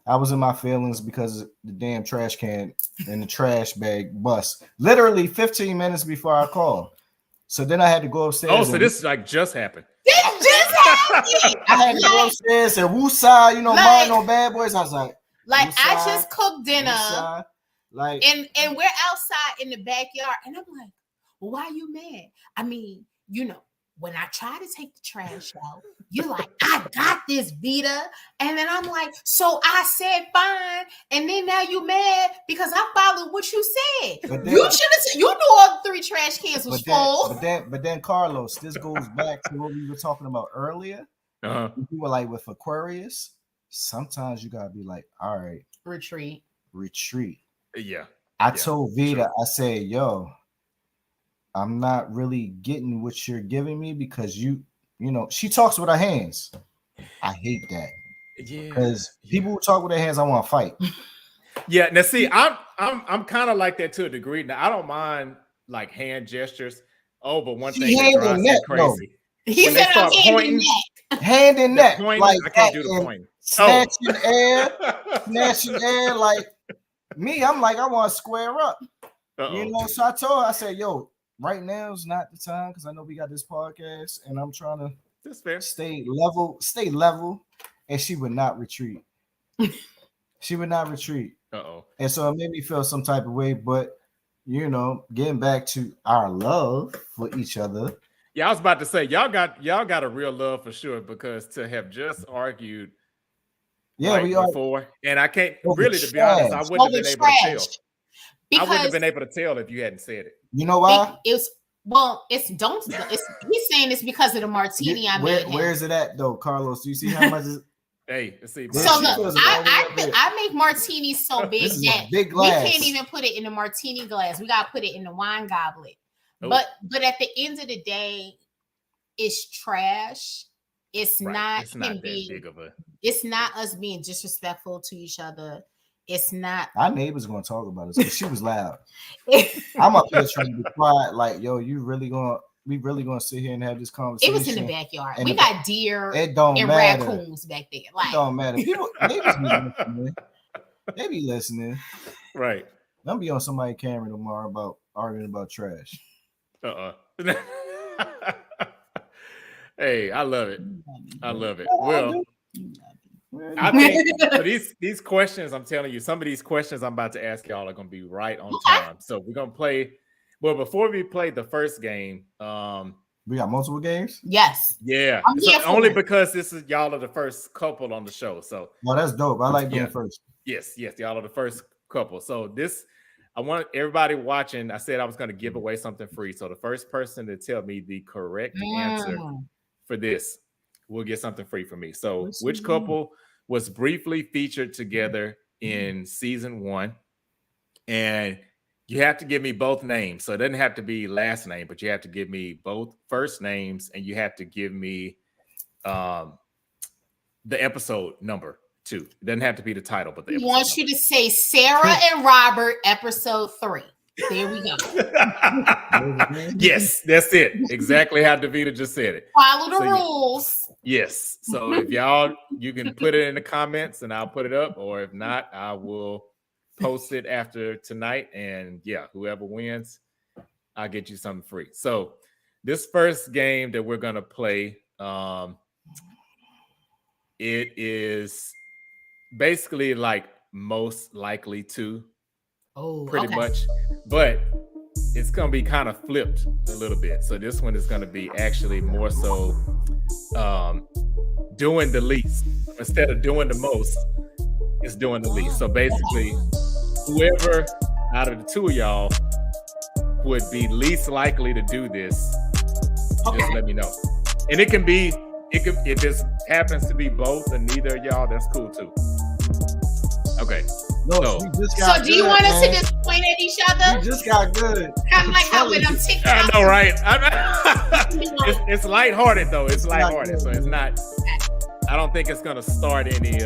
I was in my feelings because the damn trash can and the trash bag bust literally 15 minutes before I called. So then I had to go upstairs. Oh, so this just happened. This just happened. I had to go upstairs and woosah, mind on Bad Boys. I was like, I just cooked dinner, woosah, and we're outside in the backyard, and I'm like, well, why are you mad? I mean, when I try to take the trash out, you're like, I got this, Vita. And then I'm like, so I said fine. And then now you mad because I followed what you said. You should have you knew all 3 trash cans was full. But then Carlos, this goes back to what we were talking about earlier. You were like with Aquarius, sometimes you gotta be like, all right. Retreat. Yeah. I told Vita, I said, yo, I'm not really getting what you're giving me because she talks with her hands. I hate that. Yeah. Because people who talk with their hands, I want to fight. Yeah. Now, see, I'm kind of like that to a degree. Now, I don't mind like hand gestures. Oh, but one thing that drives me crazy. He said I'm hand and neck. Hand and neck. Like I can't do the point. snatching air. Like me, I'm like, I want to square up. You know, so I told her, I said, yo, right now is not the time because I know we got this podcast and I'm trying to stay level. And she would not retreat. She would not retreat. And so it made me feel some type of way, but you know, getting back to our love for each other. Yeah, I was about to say y'all got a real love for sure, because to have just argued before, and I can't really, to be honest, I wouldn't have been able to tell. I wouldn't have been able to tell if you hadn't said it. You know why? He's saying it's because of the martini I made. Where is it at though, Carlos? Do you see how much is Hey, let's see. So look, I make martinis so big that we can't even put it in the martini glass. We gotta put it in the wine goblet. Oh. But at the end of the day, it's trash. It's not it's not us being disrespectful to each other. It's not. Our neighbors gonna talk about it because she was loud. I'm up here trying to be quiet. Like, yo, we really gonna sit here and have this conversation? It was in the backyard. We got deer and raccoons back there. Like, it don't matter. People, they be listening. Right. I'll be on somebody's camera tomorrow about arguing about trash. Hey, I love it. Well, I think for these questions, I'm telling you, some of these questions I'm about to ask y'all are going to be right on time. So we're going to play. Well, before we play the first game, we got multiple games. Yes. Yeah. So only because this is y'all are the first couple on the show. So that's dope. I like being first. Yes. Y'all are the first couple. So I want everybody watching. I said I was going to give away something free. So the first person to tell me the correct answer for this will get something free from me. So which couple was briefly featured together in season 1? And you have to give me both names. So it doesn't have to be last name, but you have to give me both first names, and you have to give me the episode number too. It doesn't have to be the title, but the episode number. You to say Sarah and Robert, episode 3. There we go. Yes, that's it. Exactly how Davida just said it. Follow the rules. Yes. So if you can put it in the comments and I'll put it up, or if not, I will post it after tonight. And yeah, whoever wins, I'll get you something free. So this first game that we're going to play, it is basically like most likely to. Pretty much, but it's gonna be kind of flipped a little bit. So this one is gonna be actually more so doing the least instead of doing the most. It's doing the least. So basically, whoever out of the two of y'all would be least likely to do this, just let me know. And it can if this happens to be both and neither of y'all, that's cool too. Okay. No, so do you want us to just point at each other? You just got good. Kind of like how when I'm TikTok. I know, right? It's lighthearted though. It's lighthearted, so it's not. I don't think it's gonna start any,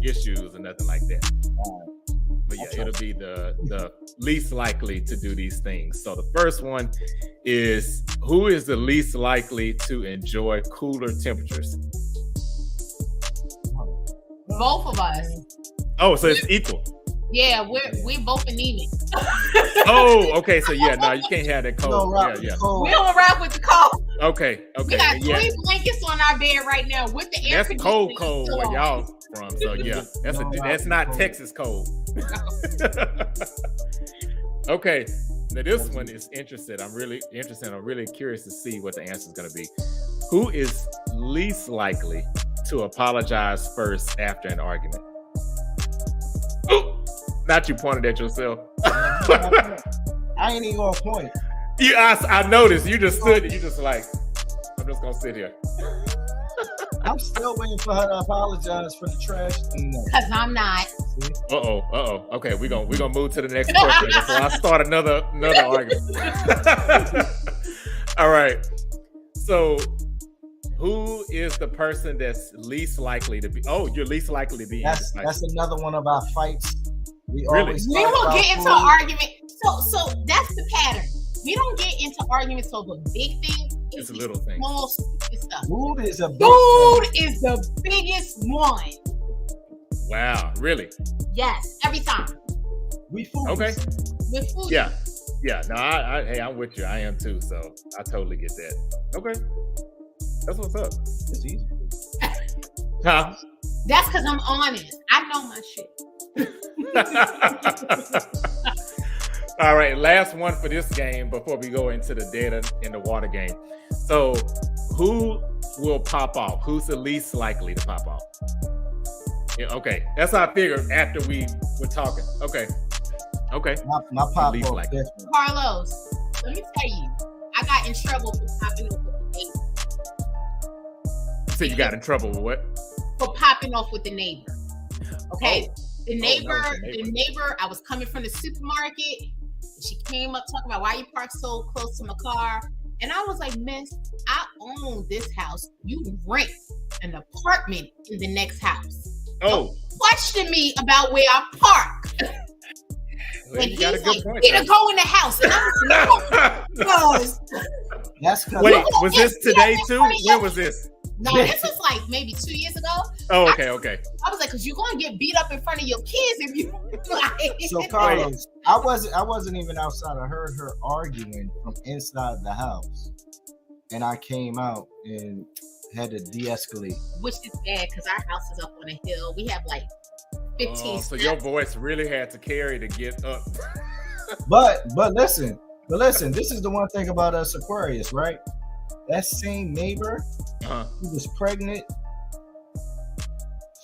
issues or nothing like that. But yeah, it'll be the least likely to do these things. So the first one is, who is the least likely to enjoy cooler temperatures? Both of us. Oh, so it's equal. Yeah, we're both anemic. Oh, okay. So yeah, no, you can't have that cold. Yeah. We don't rap with the cold. Okay. We got 3 blankets on our bed right now with the air conditioning. That's cold where y'all from. So yeah, that's not Texas cold. Okay. Now this one is interesting. I'm really interested. I'm really curious to see what the answer is going to be. Who is least likely to apologize first after an argument? Oh, not you pointed at yourself. I ain't even gonna point. I noticed you just stood. You just like, I'm just gonna sit here. I'm still waiting for her to apologize for the trash thing. Cause I'm not. Uh-oh. Okay, we're gonna move to the next question before I start another argument. All right. So who is the person that's least likely to be? Oh, you're least likely to be. That's another one of our fights. We will get into an argument. So that's the pattern. We don't get into arguments over big things. It's a little thing. Small stupid stuff. Food is a big Food is the biggest one. Wow, really? Yes, every time. We food. Okay. With food. Yeah. No, hey, I'm with you. I am too. So I totally get that. Okay. That's what's up. It's easy. Huh? That's because I'm honest. I know my shit. All right, last one for this game before we go into the data in the water game. So, who will pop off? Who's the least likely to pop off? Yeah, okay, that's how I figured after we were talking. Okay. My pop Least off likely. different. Carlos, let me tell you, I got in trouble for popping off with the neighbor. So you got in trouble with what? For popping off with the neighbor. Okay. Oh. The neighbor, the neighbor. the neighbor, I was coming from the supermarket. She came up talking about why you parked so close to my car. And I was like, miss, I own this house. You rent an apartment in the next house. Oh. Don't question me about where I park. Well, And you he's got a good like, point. get to go in the house. And I was like, no, because That's because Wait, was this today too? When was this? no, this was like maybe 2 years ago. Oh, okay. I was like, because you're going to get beat up in front of your kids if you like. so Carlos. I wasn't even outside. I heard her arguing from inside the house, and I came out and had to de-escalate. Which is bad because our house is up on a hill. We have like 15 Oh, so steps. your voice really had to carry to get up. But listen, this is the one thing about us Aquarius, right? That same neighbor Uh-huh. who was pregnant,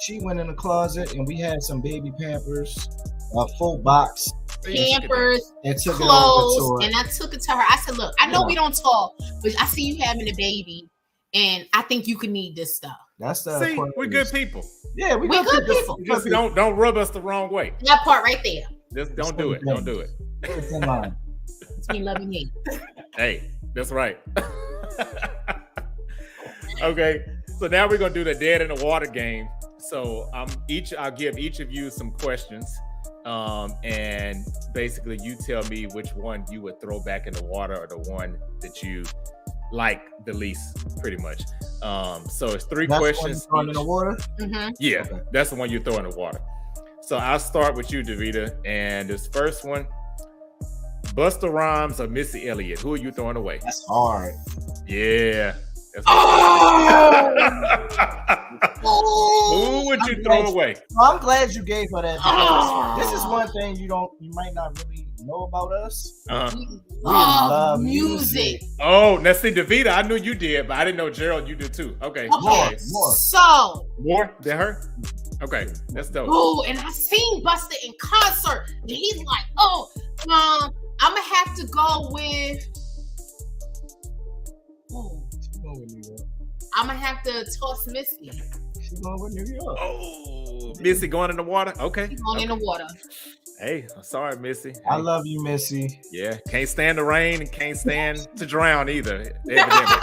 she went in the closet and we had some baby Pampers, a full box, Pampers, and took clothes, it over to her. and I took it to her. I said, look, I know Yeah. we don't talk, but I see you having a baby, and I think you could need this stuff. That's the See, Aquarius. we're good people. Yeah, we We're good people. Just don't rub us the wrong way. That part right there. Just don't do it. Don't do it. It's in line. Between love and hate. Hey, that's right. Okay, so now we're gonna do the dead in the water game. So I'll give each of you some questions, and basically you tell me which one you would throw back in the water or the one that you like the least, pretty much. So it's three That's questions. one in the water. Mm-hmm. Yeah, Okay. that's the one you throw in the water. So I'll start with you, Davida, and this first one: Busta Rhymes or Missy Elliott? Who are you throwing away? That's hard. Yeah. That's Oh! Who would you throw away? Well, I'm glad you gave her that. Because this is one thing you might not really know about us. Uh-huh. We love love music. Oh, now see, Davida, I knew you did, but I didn't know Gerald, you did too. Okay. Okay, More. so More than her? Okay, that's dope. ooh, and I seen Busta in concert, and he's like, "Oh, I'm gonna have to go with." Ooh, She going with New York. I'm gonna have to toss Missy. She going with New York. Oh, Missy going in the water? Okay. She's going in the water. Hey, I'm sorry, Missy. I Hey, love you, Missy. yeah, can't stand the rain and can't stand to drown either. Evidently.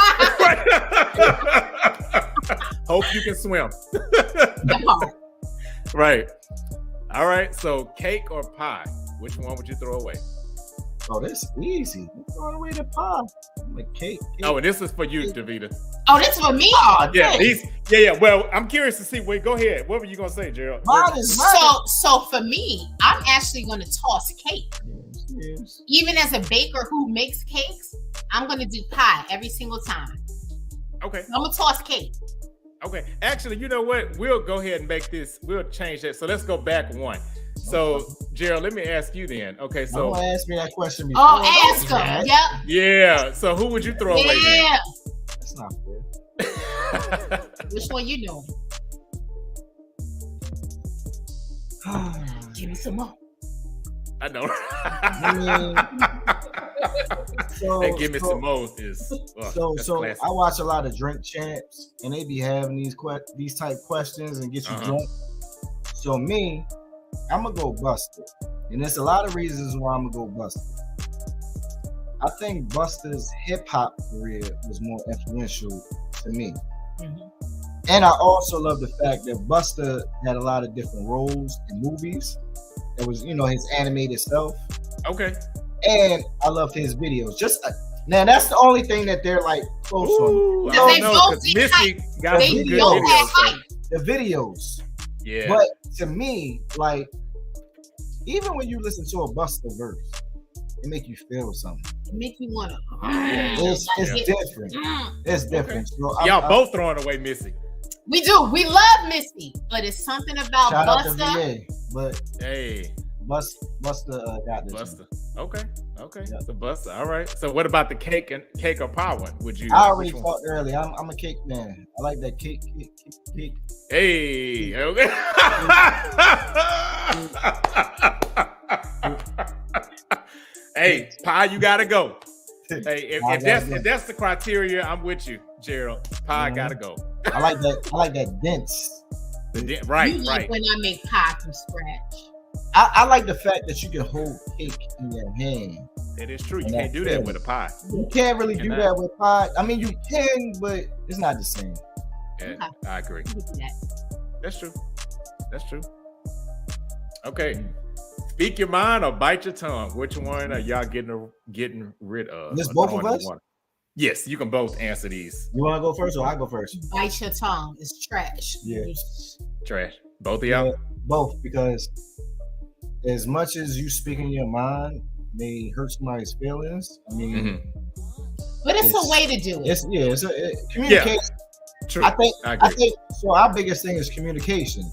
Hope you can swim. That part. Right. All right. So cake or pie? Which one would you throw away? Oh, this easy. I'm throwing away the pie. I'm like cake. Oh, and this is for you, Davida. Oh, this for me. Yeah, yeah. Well, I'm curious to see. Wait, go ahead. What were you gonna say, Gerald? Mine is mine. So for me, I'm actually gonna toss cake. Yes. Even as a baker who makes cakes, I'm gonna do pie every single time. Okay. I'm gonna toss cake. Okay. Actually, you know what? We'll go ahead and make this. We'll change that. So let's go back one. So, Gerald, let me ask you then. Okay. So So, ask me that question before. Oh, ask him. Yep. yeah. So, who would you throw away then? Yeah. That's not fair. Which one you doing? Give me some more. I know. So, Hey, give me so- some more. Is So that's so classic. I watch a lot of drink champs, and they be having these type questions and get you drunk. So me, I'm gonna go Busta, and there's a lot of reasons why I'm gonna go Busta. I think Busta's hip hop career was more influential to me, and I also love the fact that Busta had a lot of different roles in movies. It was his animated stuff. Okay. and I love his videos. Just now, that's the only thing that they're like close on. I don't know, because Missy got some good videos. The videos. Yeah. But to me, like, even when you listen to a Busta verse, it make you feel something. It make you want to. It's different. It's different. Okay. So Y'all both throwing away Missy. We do. We love Missy, but it's something about Busta. But hey, Busta got this. Busta. Okay. Yep. The Busta. All right. So what about the cake or pie one? Would you? I already talked earlier. I'm a cake man. I like that cake. Hey. Okay. Hey, pie, you gotta go. Hey, if that's the criteria, I'm with you, Gerald. Pie gotta go. I like that dense. Right. When I make pie from scratch. I like the fact that you can hold cake in your hand. It is true. You can't do that with a pie. You can't really do that with pie. I mean, you can, but it's not the same. Yeah, I agree. That's true. Okay. Speak your mind or bite your tongue. Which one are y'all getting rid of? This both of us? Yes, you can both answer these. You want to go first or I go first? Bite your tongue. It's trash. Yeah. Trash. Both of y'all? Yeah, both, because as much as you speaking your mind may hurt somebody's feelings, I mean, but it's a way to do it. It's communication. Yeah. True. I think so. Our biggest thing is communication.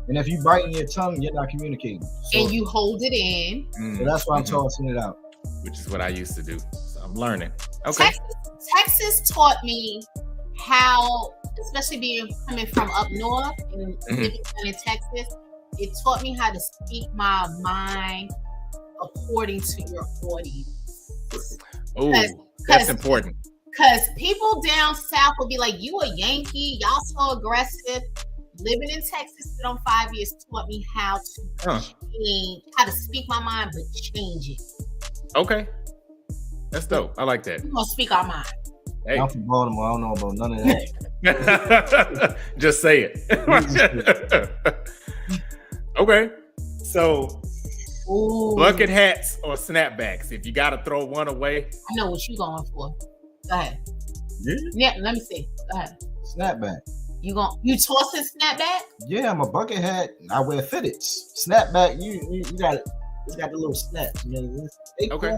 And if you biting your tongue, you're not communicating. So, and you hold it in. So that's why I'm tossing it out. Which is what I used to do. So I'm learning. Okay. Texas taught me how, especially coming from up north and living in Texas, it taught me how to speak my mind according to your audience. Oh, that's important. Because people down south will be like, you a Yankee, y'all so aggressive. Living in Texas for them 5 years taught me how to change, how to speak my mind, but change it. Okay. That's dope. I like that. We're going to speak our mind. Hey. I'm from Baltimore. I don't know about none of that. Just say it. Okay. So, bucket hats or snapbacks? If you got to throw one away. I know what you're going for. Go ahead. Yeah, let me see. Go ahead. Snapback. You tossing snapback? Yeah, I'm a bucket hat. I wear fitteds. Snapback, you got it. It's got the little snaps. You know, okay.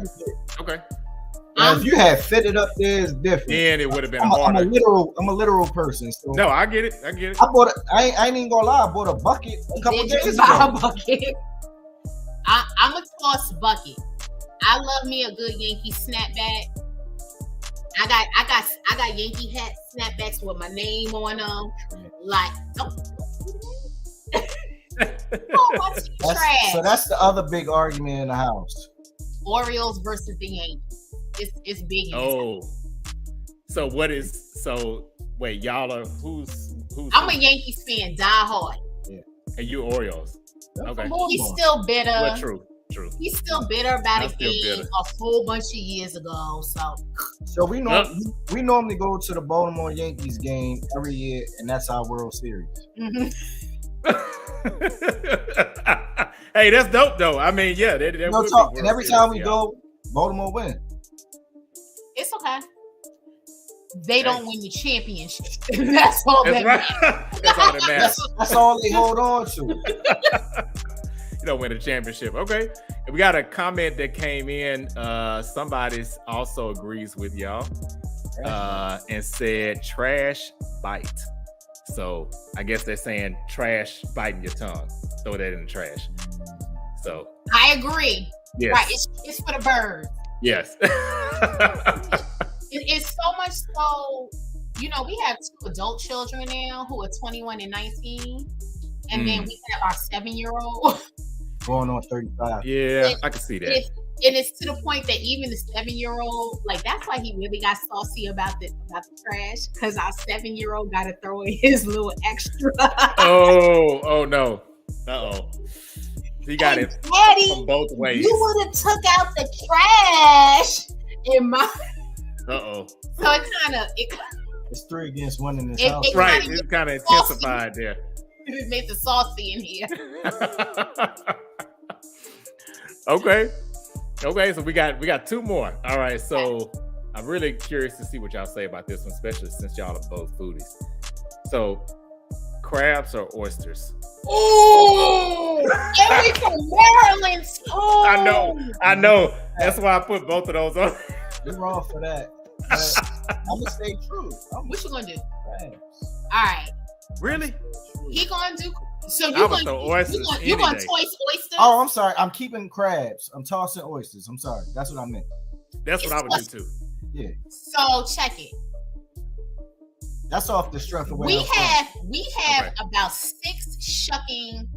Now, if you had fitted up there, it's different. Then it would have been harder. I'm a literal person. So no, I get it. I ain't even gonna lie. I bought a bucket a couple days ago. A bucket? I'm a toss bucket. I love me a good Yankee snapback. I got Yankee hat snapbacks with my name on them. Like, trash. So that's the other big argument in the house. Orioles versus the Yankees. It's big. Oh, wait, y'all are who's? I'm a Yankees fan, die hard. Yeah. And you Orioles. Okay. He's still bitter. Well, true. He's still bitter about a game a whole bunch of years ago. So we normally go to the Baltimore Yankees game every year, and that's our World Series. Mm-hmm. Hey, that's dope though. I mean, yeah, and every time we go, Baltimore win. It's okay. They don't win the championship. That's all that matters. That's all that matters. That's all they hold on to. You don't win a championship. Okay. We got a comment that came in. Somebody also agrees with y'all and said trash bite. So I guess they're saying trash biting your tongue. Throw that in the trash. So I agree. Yes. Right. It's for the birds. Yes. It's so much so, we have 2 adult children now who are 21 and 19. And then we have our 7-year-old. Going on 35. Yeah, I can see that. And it's to the point that even the 7-year-old, like, that's why he really got saucy about the trash, because our 7-year-old got to throw in his little extra. Oh no. Uh-oh. He got it Daddy, from both ways. You would have took out the trash in my... Uh-oh. So it kind of... It's 3 against 1 in this house. Right, it's kind of intensified there. It made the saucy in here. Okay. Okay, so we got two more. All right, so I'm really curious to see what y'all say about this one, especially since y'all are both foodies. So, crabs or oysters? Oh, and we from Maryland. Oh, I know. That's why I put both of those on. You're wrong for that. I'm gonna stay true. What you gonna do? Crabs. All right. Really? He gonna do. So I would throw oysters you gonna day. toss oysters? Oh, I'm sorry. I'm keeping crabs. I'm tossing oysters. I'm sorry. That's what I meant. That's what I would do too. Yeah. So check it. That's off the strength of where We have Okay. about 6 shucking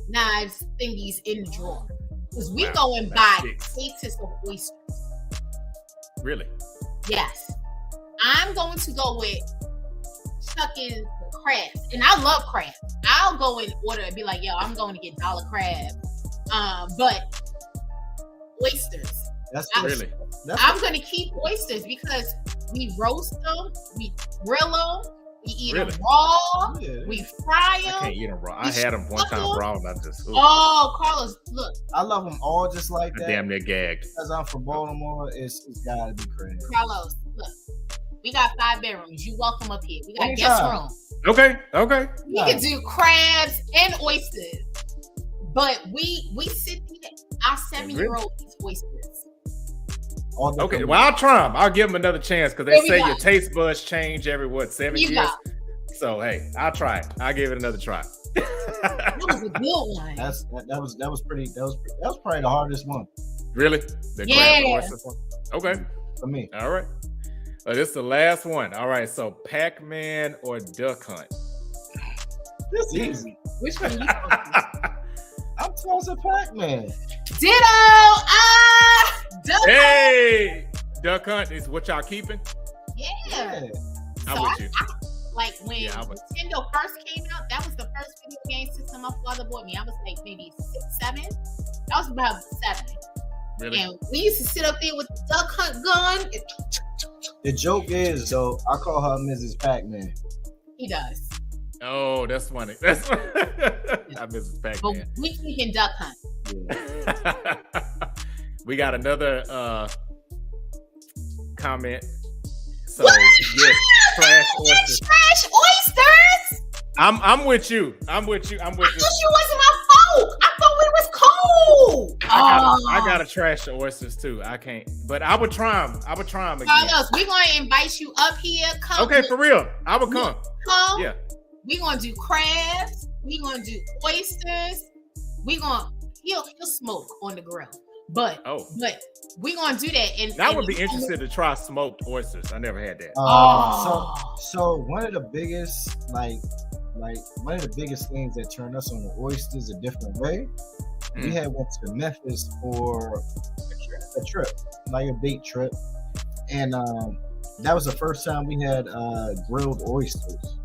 knives thingies in the drawer because we Wow, go and that's buy 6. cases of oysters. Really? Yes, I'm going to go with shucking the crabs, and I love crabs. I'll go and order and be like, "Yo, I'm going to get dollar crabs," but oysters. Really? I'm going to keep oysters because we roast them, we grill them, we eat them raw, we fry them. I can't eat them raw. I had them one time raw, and I just. Ooh, Oh, Carlos, look, I love them all just like I that. damn near gagged. Because I'm from Baltimore, it's gotta be crabs. Carlos, look. We got 5 bedrooms. You welcome up here. We got Anytime. guest room. Okay. We can do crabs and oysters, but we sit there. Our 7-year-old eats oysters. Okay, well, I'll try them. I'll give them another chance because they There we say go. your taste buds change every 7 You years. go. So hey, I'll try it. I'll give it another try. That was a good one. That was probably the hardest one Really? The crab and oysters one? Okay. for me. All right. This is the last one. All right. So Pac-Man or Duck Hunt? That's easy. Which one you I'm tossing Pac-Man. Ditto. Duck. Hey, Duck Hunt is what y'all keeping? Yeah. I'm So with you. Like when Yeah, I would- Nintendo first came out, that was the first video game system my father bought me. I was like maybe 6, 7. I was about 7. Really? And we used to sit up there with the Duck Hunt gun. The joke is though, I call her Mrs. Pac-Man. He does. Oh, that's funny. That's funny. I miss But Pac-Man. we can Duck Hunt. Yeah. We got another comment. So What? yes, trash oysters. Trash oysters? I'm with you. I'm with you. I thought you wasn't my folk. I thought we was cool. I gotta trash the oysters too. I can't, but I would try them. I would try them again. Carlos, we're gonna invite you up here. Come. Okay, for real. I would come. Come. Yeah. We're gonna do crabs. We're gonna do oysters. He'll smoke on the grill. But we're gonna do that. And I would be interested to try smoked oysters. I never had that. So one of the biggest one of the biggest things that turned us on the oysters a different way. We had went to Memphis for a trip, like a date trip, and that was the first time we had grilled oysters,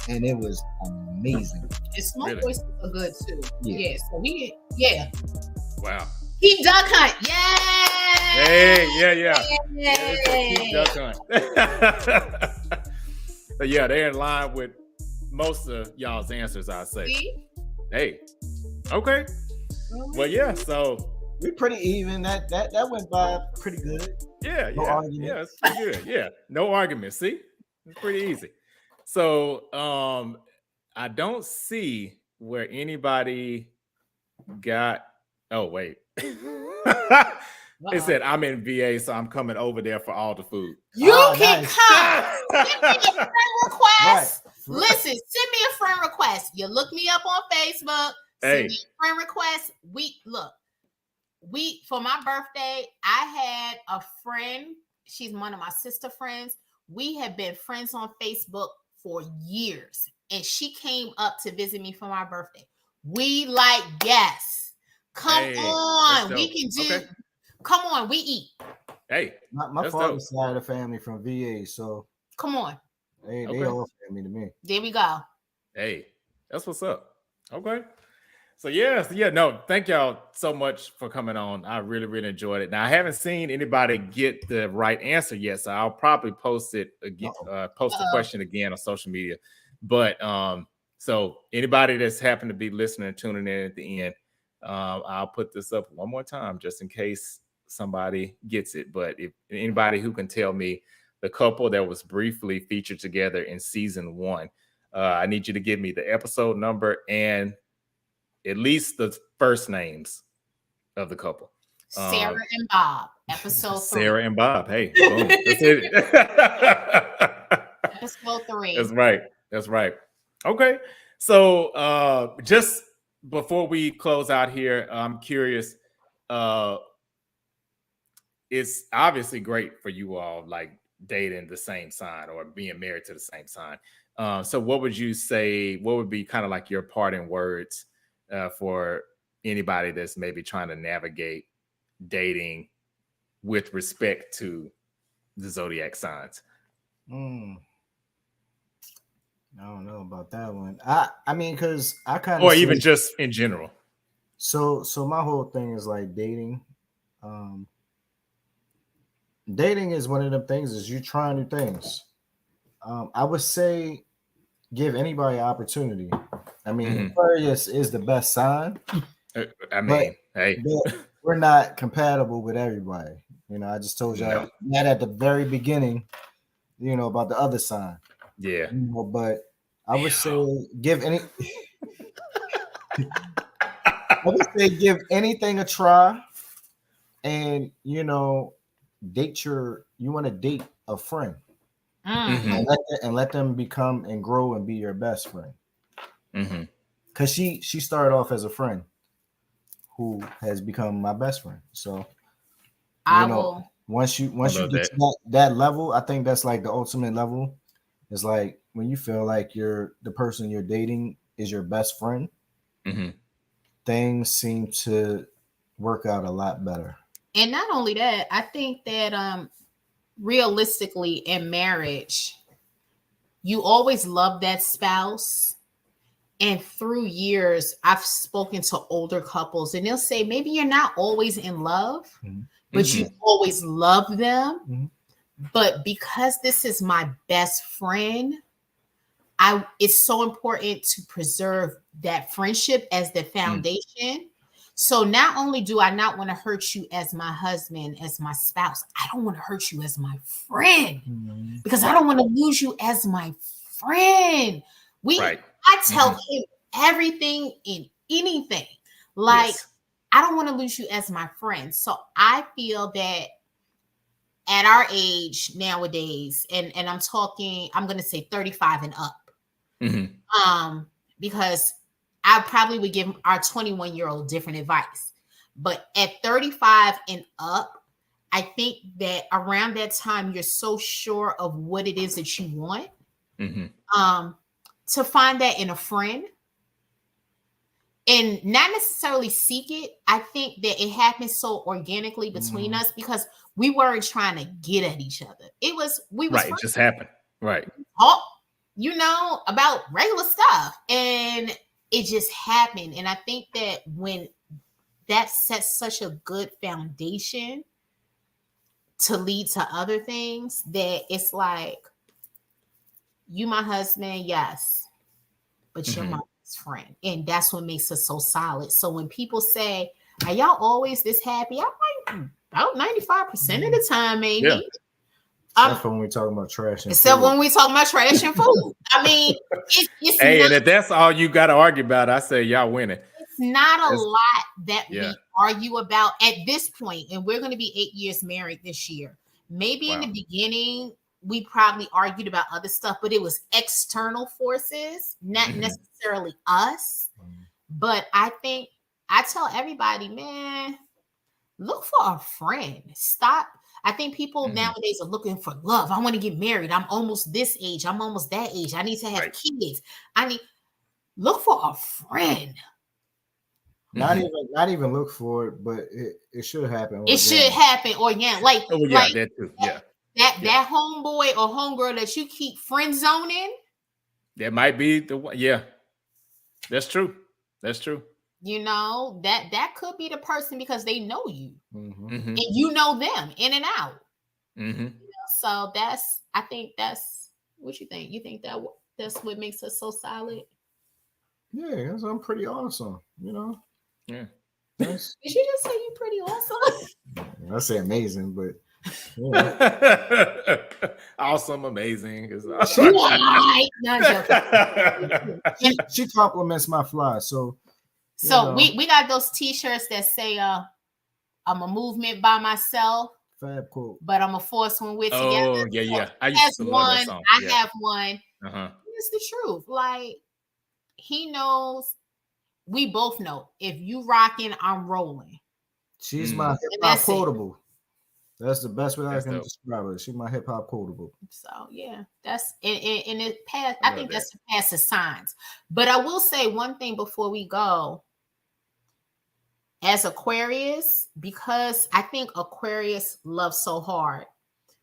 and it was amazing. And smoked oysters are good too. Yeah. So Wow. Keep Duck Hunt. Yay! Hey, yeah. Yay! Keep Duck Hunt. But yeah, they're in line with most of y'all's answers, I'd say. See? Hey. Okay. Well, yeah, so we pretty even. That went by pretty good. Yeah, it's pretty good. Yeah. No argument. See? It's pretty easy. So I don't see where anybody got wait. It said I'm in VA, so I'm coming over there for all the food. You can come. Send me a friend request. Right. Listen, send me a friend request. You look me up on Facebook. Send me a friend request. For my birthday, I had a friend. She's one of my sister friends. We have been friends on Facebook for years, and she came up to visit me for my birthday. We like guests. Come on, we can do. Okay. Come on, we eat. Hey, my father's side of the family from VA, so come on. They all family to me. There we go. Hey, that's what's up. Okay. So no, thank y'all so much for coming on. I really, really enjoyed it. Now I haven't seen anybody get the right answer yet, so I'll probably post it again, post the question again on social media. But so anybody that's happened to be listening and tuning in at the end, I'll put this up one more time just in case somebody gets it. But if anybody who can tell me the couple that was briefly featured together in season 1, I need you to give me the episode number and at least the first names of the couple. Sarah and Bob, episode 3. Sarah and Bob. Hey, boom. That's it. Episode 3. That's right. That's right. Okay. So just before we close out here, I'm curious. It's obviously great for you all, like dating the same sign or being married to the same sign. So what would you say, what would be kind of like your parting words for anybody that's maybe trying to navigate dating with respect to the zodiac signs? I don't know about that one. I mean, because I kind of, or even just in general. So my whole thing is like dating. Dating is one of them things is you trying new things. I would say give anybody an opportunity. I mean, Aquarius is the best sign. I mean, but we're not compatible with everybody. You know, I just told you that at the very beginning, you know, about the other sign. Yeah. You know, but I would say give anything a try. And you know, you want to date a friend. And let them become and grow and be your best friend. Because she started off as a friend who has become my best friend. So once you get to that level, I think that's like the ultimate level. It's like when you feel like the person you're dating is your best friend, things seem to work out a lot better. And not only that, I think that realistically in marriage, you always love that spouse. And through years, I've spoken to older couples and they'll say, maybe you're not always in love, but you always love them. But because this is my best friend, it's so important to preserve that friendship as the foundation. So not only do I not want to hurt you as my husband, as my spouse, I don't want to hurt you as my friend because I don't want to lose you as my friend. I tell him everything and anything. Like, I don't want to lose you as my friend. So I feel that at our age nowadays, and I'm going to say 35 and up, because I probably would give our 21-year-old different advice. But at 35 and up, I think that around that time, you're so sure of what it is that you want. To find that in a friend and not necessarily seek it. I think that it happened so organically between us because we weren't trying to get at each other. It just happened. Right. Talk, you know, about regular stuff. And it just happened. And I think that when that sets such a good foundation to lead to other things, that it's like, you my husband, yes, but you're my best friend. And that's what makes us so solid. So when people say, are y'all always this happy? I'm like, about 95% of the time, maybe. Yeah. Except when we talking about trash and Except food. when we talking about trash and food. I mean, it's hey, not, and if that's all you got to argue about, I say y'all winning. It's not a lot that we argue about at this point, and we're going to be 8 years married this year. Maybe in the beginning, we probably argued about other stuff, but it was external forces, not necessarily us. But I think I tell everybody, man, look for a friend. Stop. I think people nowadays are looking for love. I want to get married. I'm almost this age. I'm almost that age. I need to have kids. Look for a friend. Not even look for it, but it should happen. It should happen organic. Like, that too. That homeboy or homegirl that you keep friend zoning. That might be the one. Yeah, that's true. That's true. You know, that could be the person because they know you and you know them in and out. You know, so I think that's what you think. You think that's what makes us so solid? Yeah, I'm pretty awesome. You know. Yeah. Did you just say you pretty awesome? I say amazing, but awesome, amazing. She compliments my fly, so we got those t-shirts that say I'm a movement by myself. Fab quote. But I'm a force when we're together. Oh, yeah. I used to love that song. I have one. It's the truth. Like, he knows, we both know, if you rocking, I'm rolling. She's my hip-hop quotable. That's the best way I can describe her. She's my hip-hop quotable. So, yeah, that's in it past. I think that's the past of signs. But I will say one thing before we go. As Aquarius, because I think Aquarius loves so hard,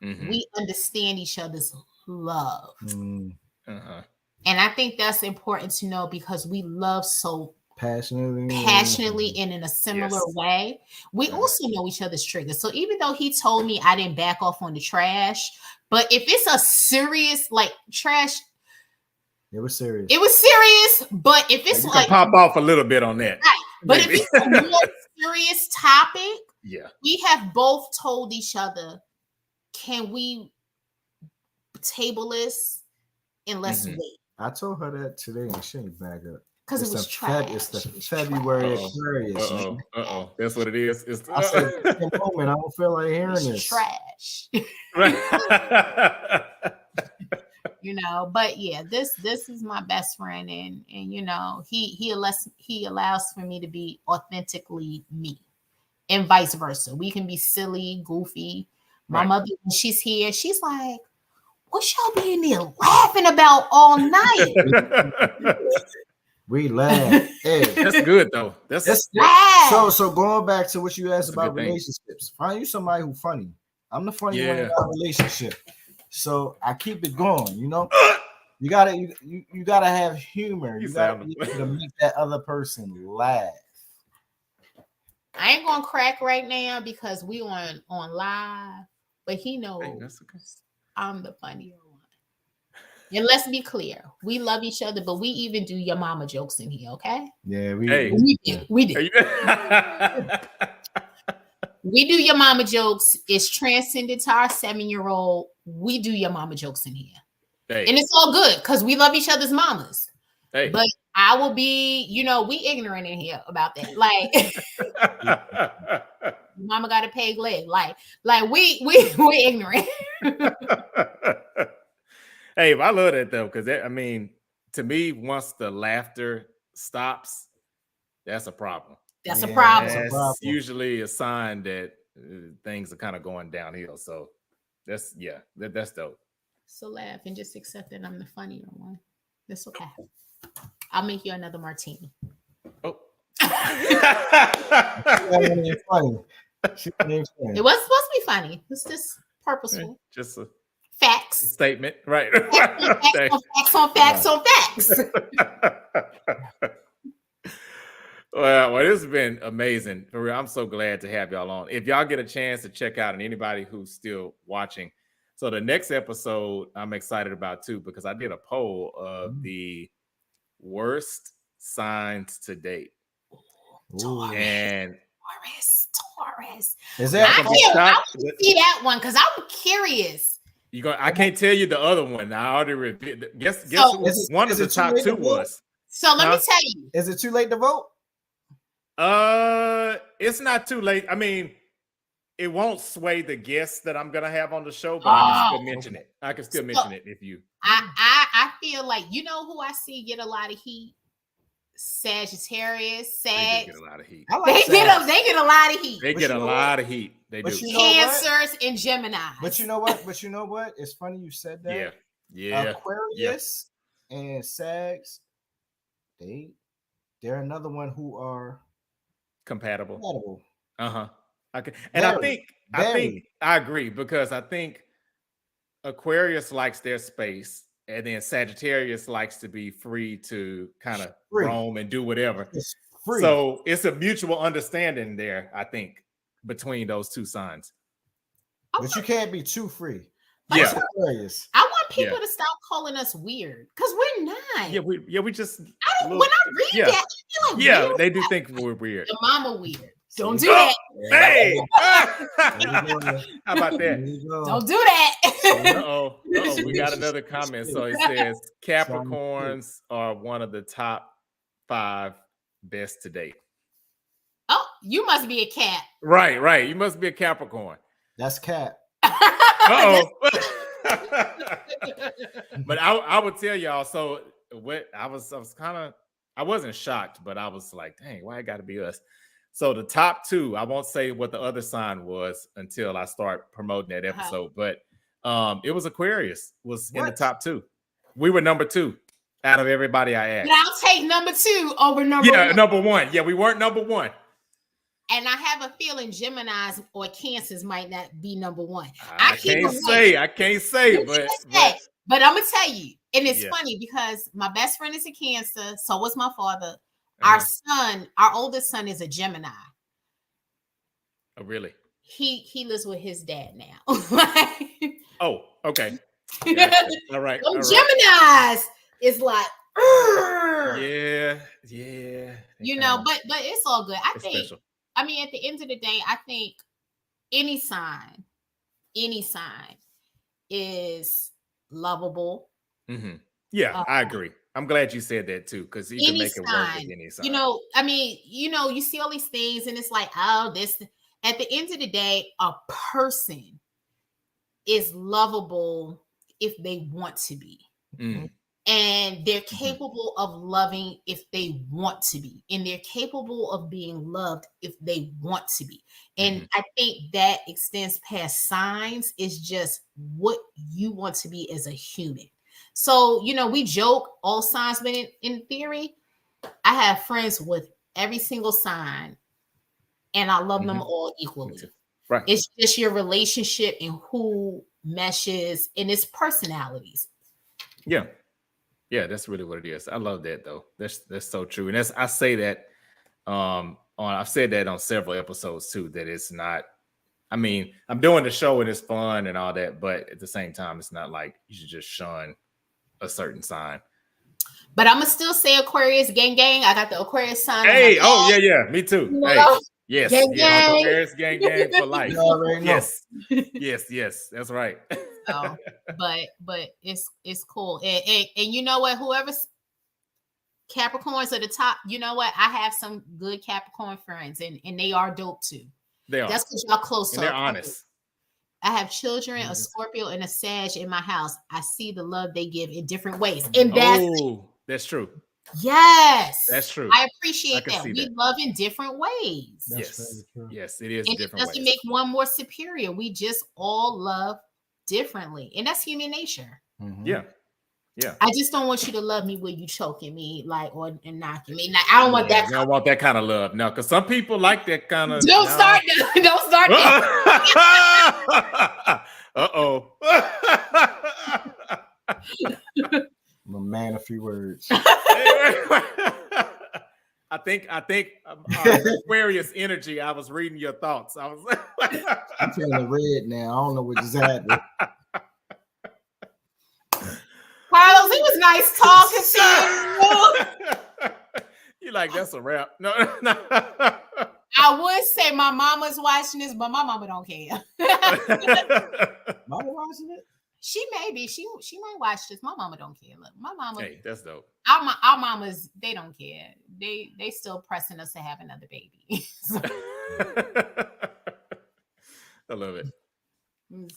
we understand each other's love. And I think that's important to know because we love so passionately and in a similar way. We also know each other's triggers. So even though he told me I didn't back off on the trash, but if it's a serious like trash, it was serious. But if it's like pop off a little bit on that. Right. But if it's a more serious topic, we have both told each other, can we table this and let's wait? I told her that today and she ain't back up. Because it was trash. It's the February Aquarius. That's what it is. I said, at the moment, I don't feel like hearing this. Trash. But yeah, this is my best friend, and he allows for me to be authentically me, and vice versa. We can be silly, goofy. My mother, when she's here, she's like, "What y'all be in there laughing about all night?" We laugh. Hey, that's good though. That's so going back to what you asked about relationships. Find you somebody who's funny. I'm the funny one in our relationship. So I keep it going, you gotta have humor. You gotta be able to make that other person laugh. I ain't gonna crack right now because we on live, but he knows I'm the funnier one. And let's be clear, we love each other, but we even do your mama jokes in here, okay? Yeah, we do. We do your mama jokes. It's transcended to our 7-year-old. We do your mama jokes in here. And it's all good because we love each other's mamas. But I will be, we ignorant in here about that. Like, mama got a peg leg. Like we ignorant. Hey, I love that though, because to me, once the laughter stops, that's a problem. That's a problem. That's usually a sign that things are kind of going downhill. So that's dope. So laugh and just accept that I'm the funnier one. That's okay. I'll make you another martini. Oh. It was supposed to be funny. It's just purposeful. Just a facts statement, right? Facts on facts. Well, this has been amazing. For real, I'm so glad to have y'all on. If y'all get a chance to check out, and anybody who's still watching, so the next episode I'm excited about too, because I did a poll of the worst signs to date. And Taurus. Is that? I want to see that one because I'm curious. I can't tell you the other one. I already revealed. Guess who one of the top two was. So let me tell you. Is it too late to vote? It's not too late. I mean, it won't sway the guests that I'm gonna have on the show, but I can still mention it. I can still mention it if you. I feel like who I see get a lot of heat. Sagittarius, They get a lot of heat. They get a lot of heat. They get a lot of heat. They do. Cancers and Gemini. But you know what? It's funny you said that. Yeah. Aquarius and Sags, they're another one who are compatible. Okay. And I think I agree, because I think Aquarius likes their space, and then Sagittarius likes to be free to kind of roam and do whatever. So it's a mutual understanding there, I think, between those two signs. But you can't be too free. Yeah. Aquarius. I want people to stop calling us weird because we're not. We just. When I read that, I feel like they do think we're weird. Your mama weird. Don't do that. Hey, how about that? Don't do that. Uh-oh. We got another comment. So it says Capricorns are one of the top 5 best to date. Oh, you must be a cat. Right. You must be a Capricorn. That's cat. Uh-oh. But I would tell y'all, so what I wasn't shocked, but I was like, dang, why it gotta be us? So the top 2, I won't say what the other sign was until I start promoting that episode, but it was Aquarius was in the top 2. We were number 2 out of everybody I asked. But I'll take number 2 over number 1. Yeah, number 1. Yeah, we weren't number 1. And I have a feeling Geminis or Cancers might not be number 1. I can't say, but I'm gonna tell you, and it's funny because my best friend is a Cancer, so was my father. Our oldest son is a Gemini. Oh, really? He lives with his dad now. Oh, okay. Gotcha. All right. Geminis is like, yeah. But it's all good. I think. Special. I mean, at the end of the day, I think any sign is lovable. Mm-hmm. Yeah, I agree. I'm glad you said that too, because you can make it work with any sign. You see all these things, and it's like, oh, this. At the end of the day, a person is lovable if they want to be. Mm. And they're capable of loving if they want to be. And they're capable of being loved if they want to be. And I think that extends past signs. Is just what you want to be as a human. So, we joke all signs, but in theory, I have friends with every single sign and I love them all equally. Right. It's just your relationship and who meshes and its personalities. Yeah. Yeah, that's really what it is. I love that though. That's so true. And I say that I've said that on several episodes too, that it's not, I'm doing the show and it's fun and all that, but at the same time, it's not like you should just shun a certain sign. But I'm gonna still say Aquarius gang. I got the Aquarius sign. Hey, yeah, me too. Hey, yes, gang. Aquarius gang for life. Yes, that's right. So, but it's cool, and you know what? Whoever's Capricorns at the top, you know what? I have some good Capricorn friends, and they are dope too. They are. That's because y'all close. And they're honest. I have children, a Scorpio and a Sag in my house. I see the love they give in different ways, and that's true. Yes, that's true. I appreciate that. We love in different ways. Yes, it is. And it doesn't make one more superior. We just all love differently, and that's human nature. Yeah. I just don't want you to love me when you choking me, and knocking me. Like, I don't want that. I don't want that kind of love. No, because some people like that kind of. Don't start that. Uh-oh. I'm a man of few words. I think Aquarius energy. I was reading your thoughts. I'm feeling red now. I don't know what just happened. Carlos, it was nice talking to you. You like that's a wrap? No. I would say my mama's watching this, but my mama don't care. Mama watching it? She may be. She might watch this. My mama don't care. Look, my mama. Hey, that's dope. Our mamas, they don't care. They still pressing us to have another baby. I love it.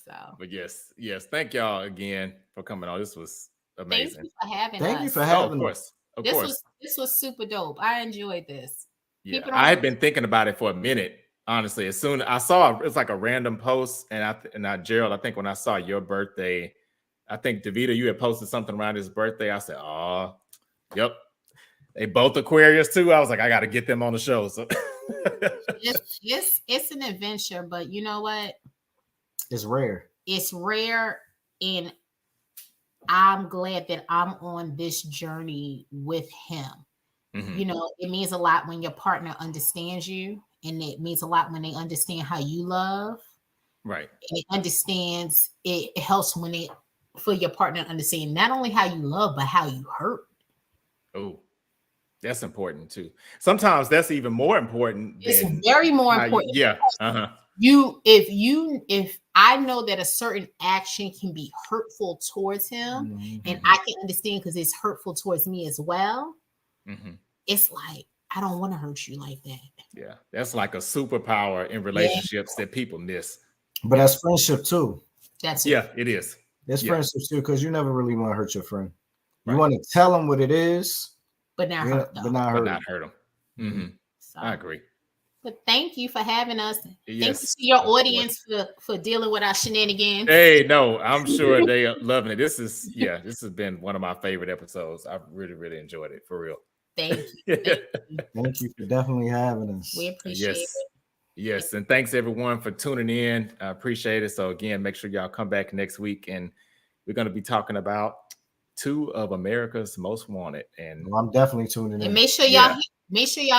So, but yes. Thank y'all again for coming on. This was amazing. Thank you for having us. Thank you for having us. Of course. This was super dope. I enjoyed this. Yeah, I had been thinking about it for a minute. Honestly, as soon as I saw it's like a random post, and Gerald, I think when I saw your birthday, I think Davida, you had posted something around his birthday. I said, "Oh, yep, they both Aquarius too." I was like, I got to get them on the show. So it's an adventure, but you know what? It's rare. It's rare, and I'm glad that I'm on this journey with him. Mm-hmm. You know, it means a lot when your partner understands you, and it means a lot when they understand how you love. Right. And it understands, it helps when they for your partner to understand not only how you love, but how you hurt. Oh, that's important too. Sometimes that's even more important. It's very more important. Yeah. If I know that a certain action can be hurtful towards him, and I can understand because it's hurtful towards me as well, it's like, I don't want to hurt you like that. Yeah, that's like a superpower in relationships that people miss. But that's friendship too. That's it. Yeah, it is. It's friendship too, because you never really want to hurt your friend. You want to tell them what it is, but not hurt them. But not hurt them. So, I agree. But thank you for having us. Yes, thank you to your audience for dealing with our shenanigans. Hey, no, I'm sure they are loving it. This has been one of my favorite episodes. I've really, really enjoyed it, for real. Thank you. Thank you for definitely having us. We appreciate it. Yes, and thanks everyone for tuning in. I appreciate it. So again, make sure y'all come back next week, and we're going to be talking about 2 of America's Most Wanted. And I'm definitely tuning in. And make sure y'all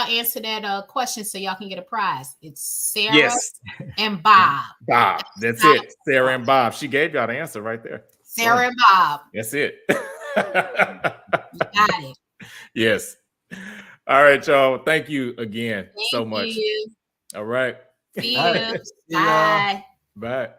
answer that question so y'all can get a prize. It's Sarah and Bob. Bob, that's it. Sarah and Bob. She gave y'all the answer right there. Sarah and Bob. That's it. You got it. Yes. All right, y'all. Thank you again so much. You. All right. See you. Bye. Bye.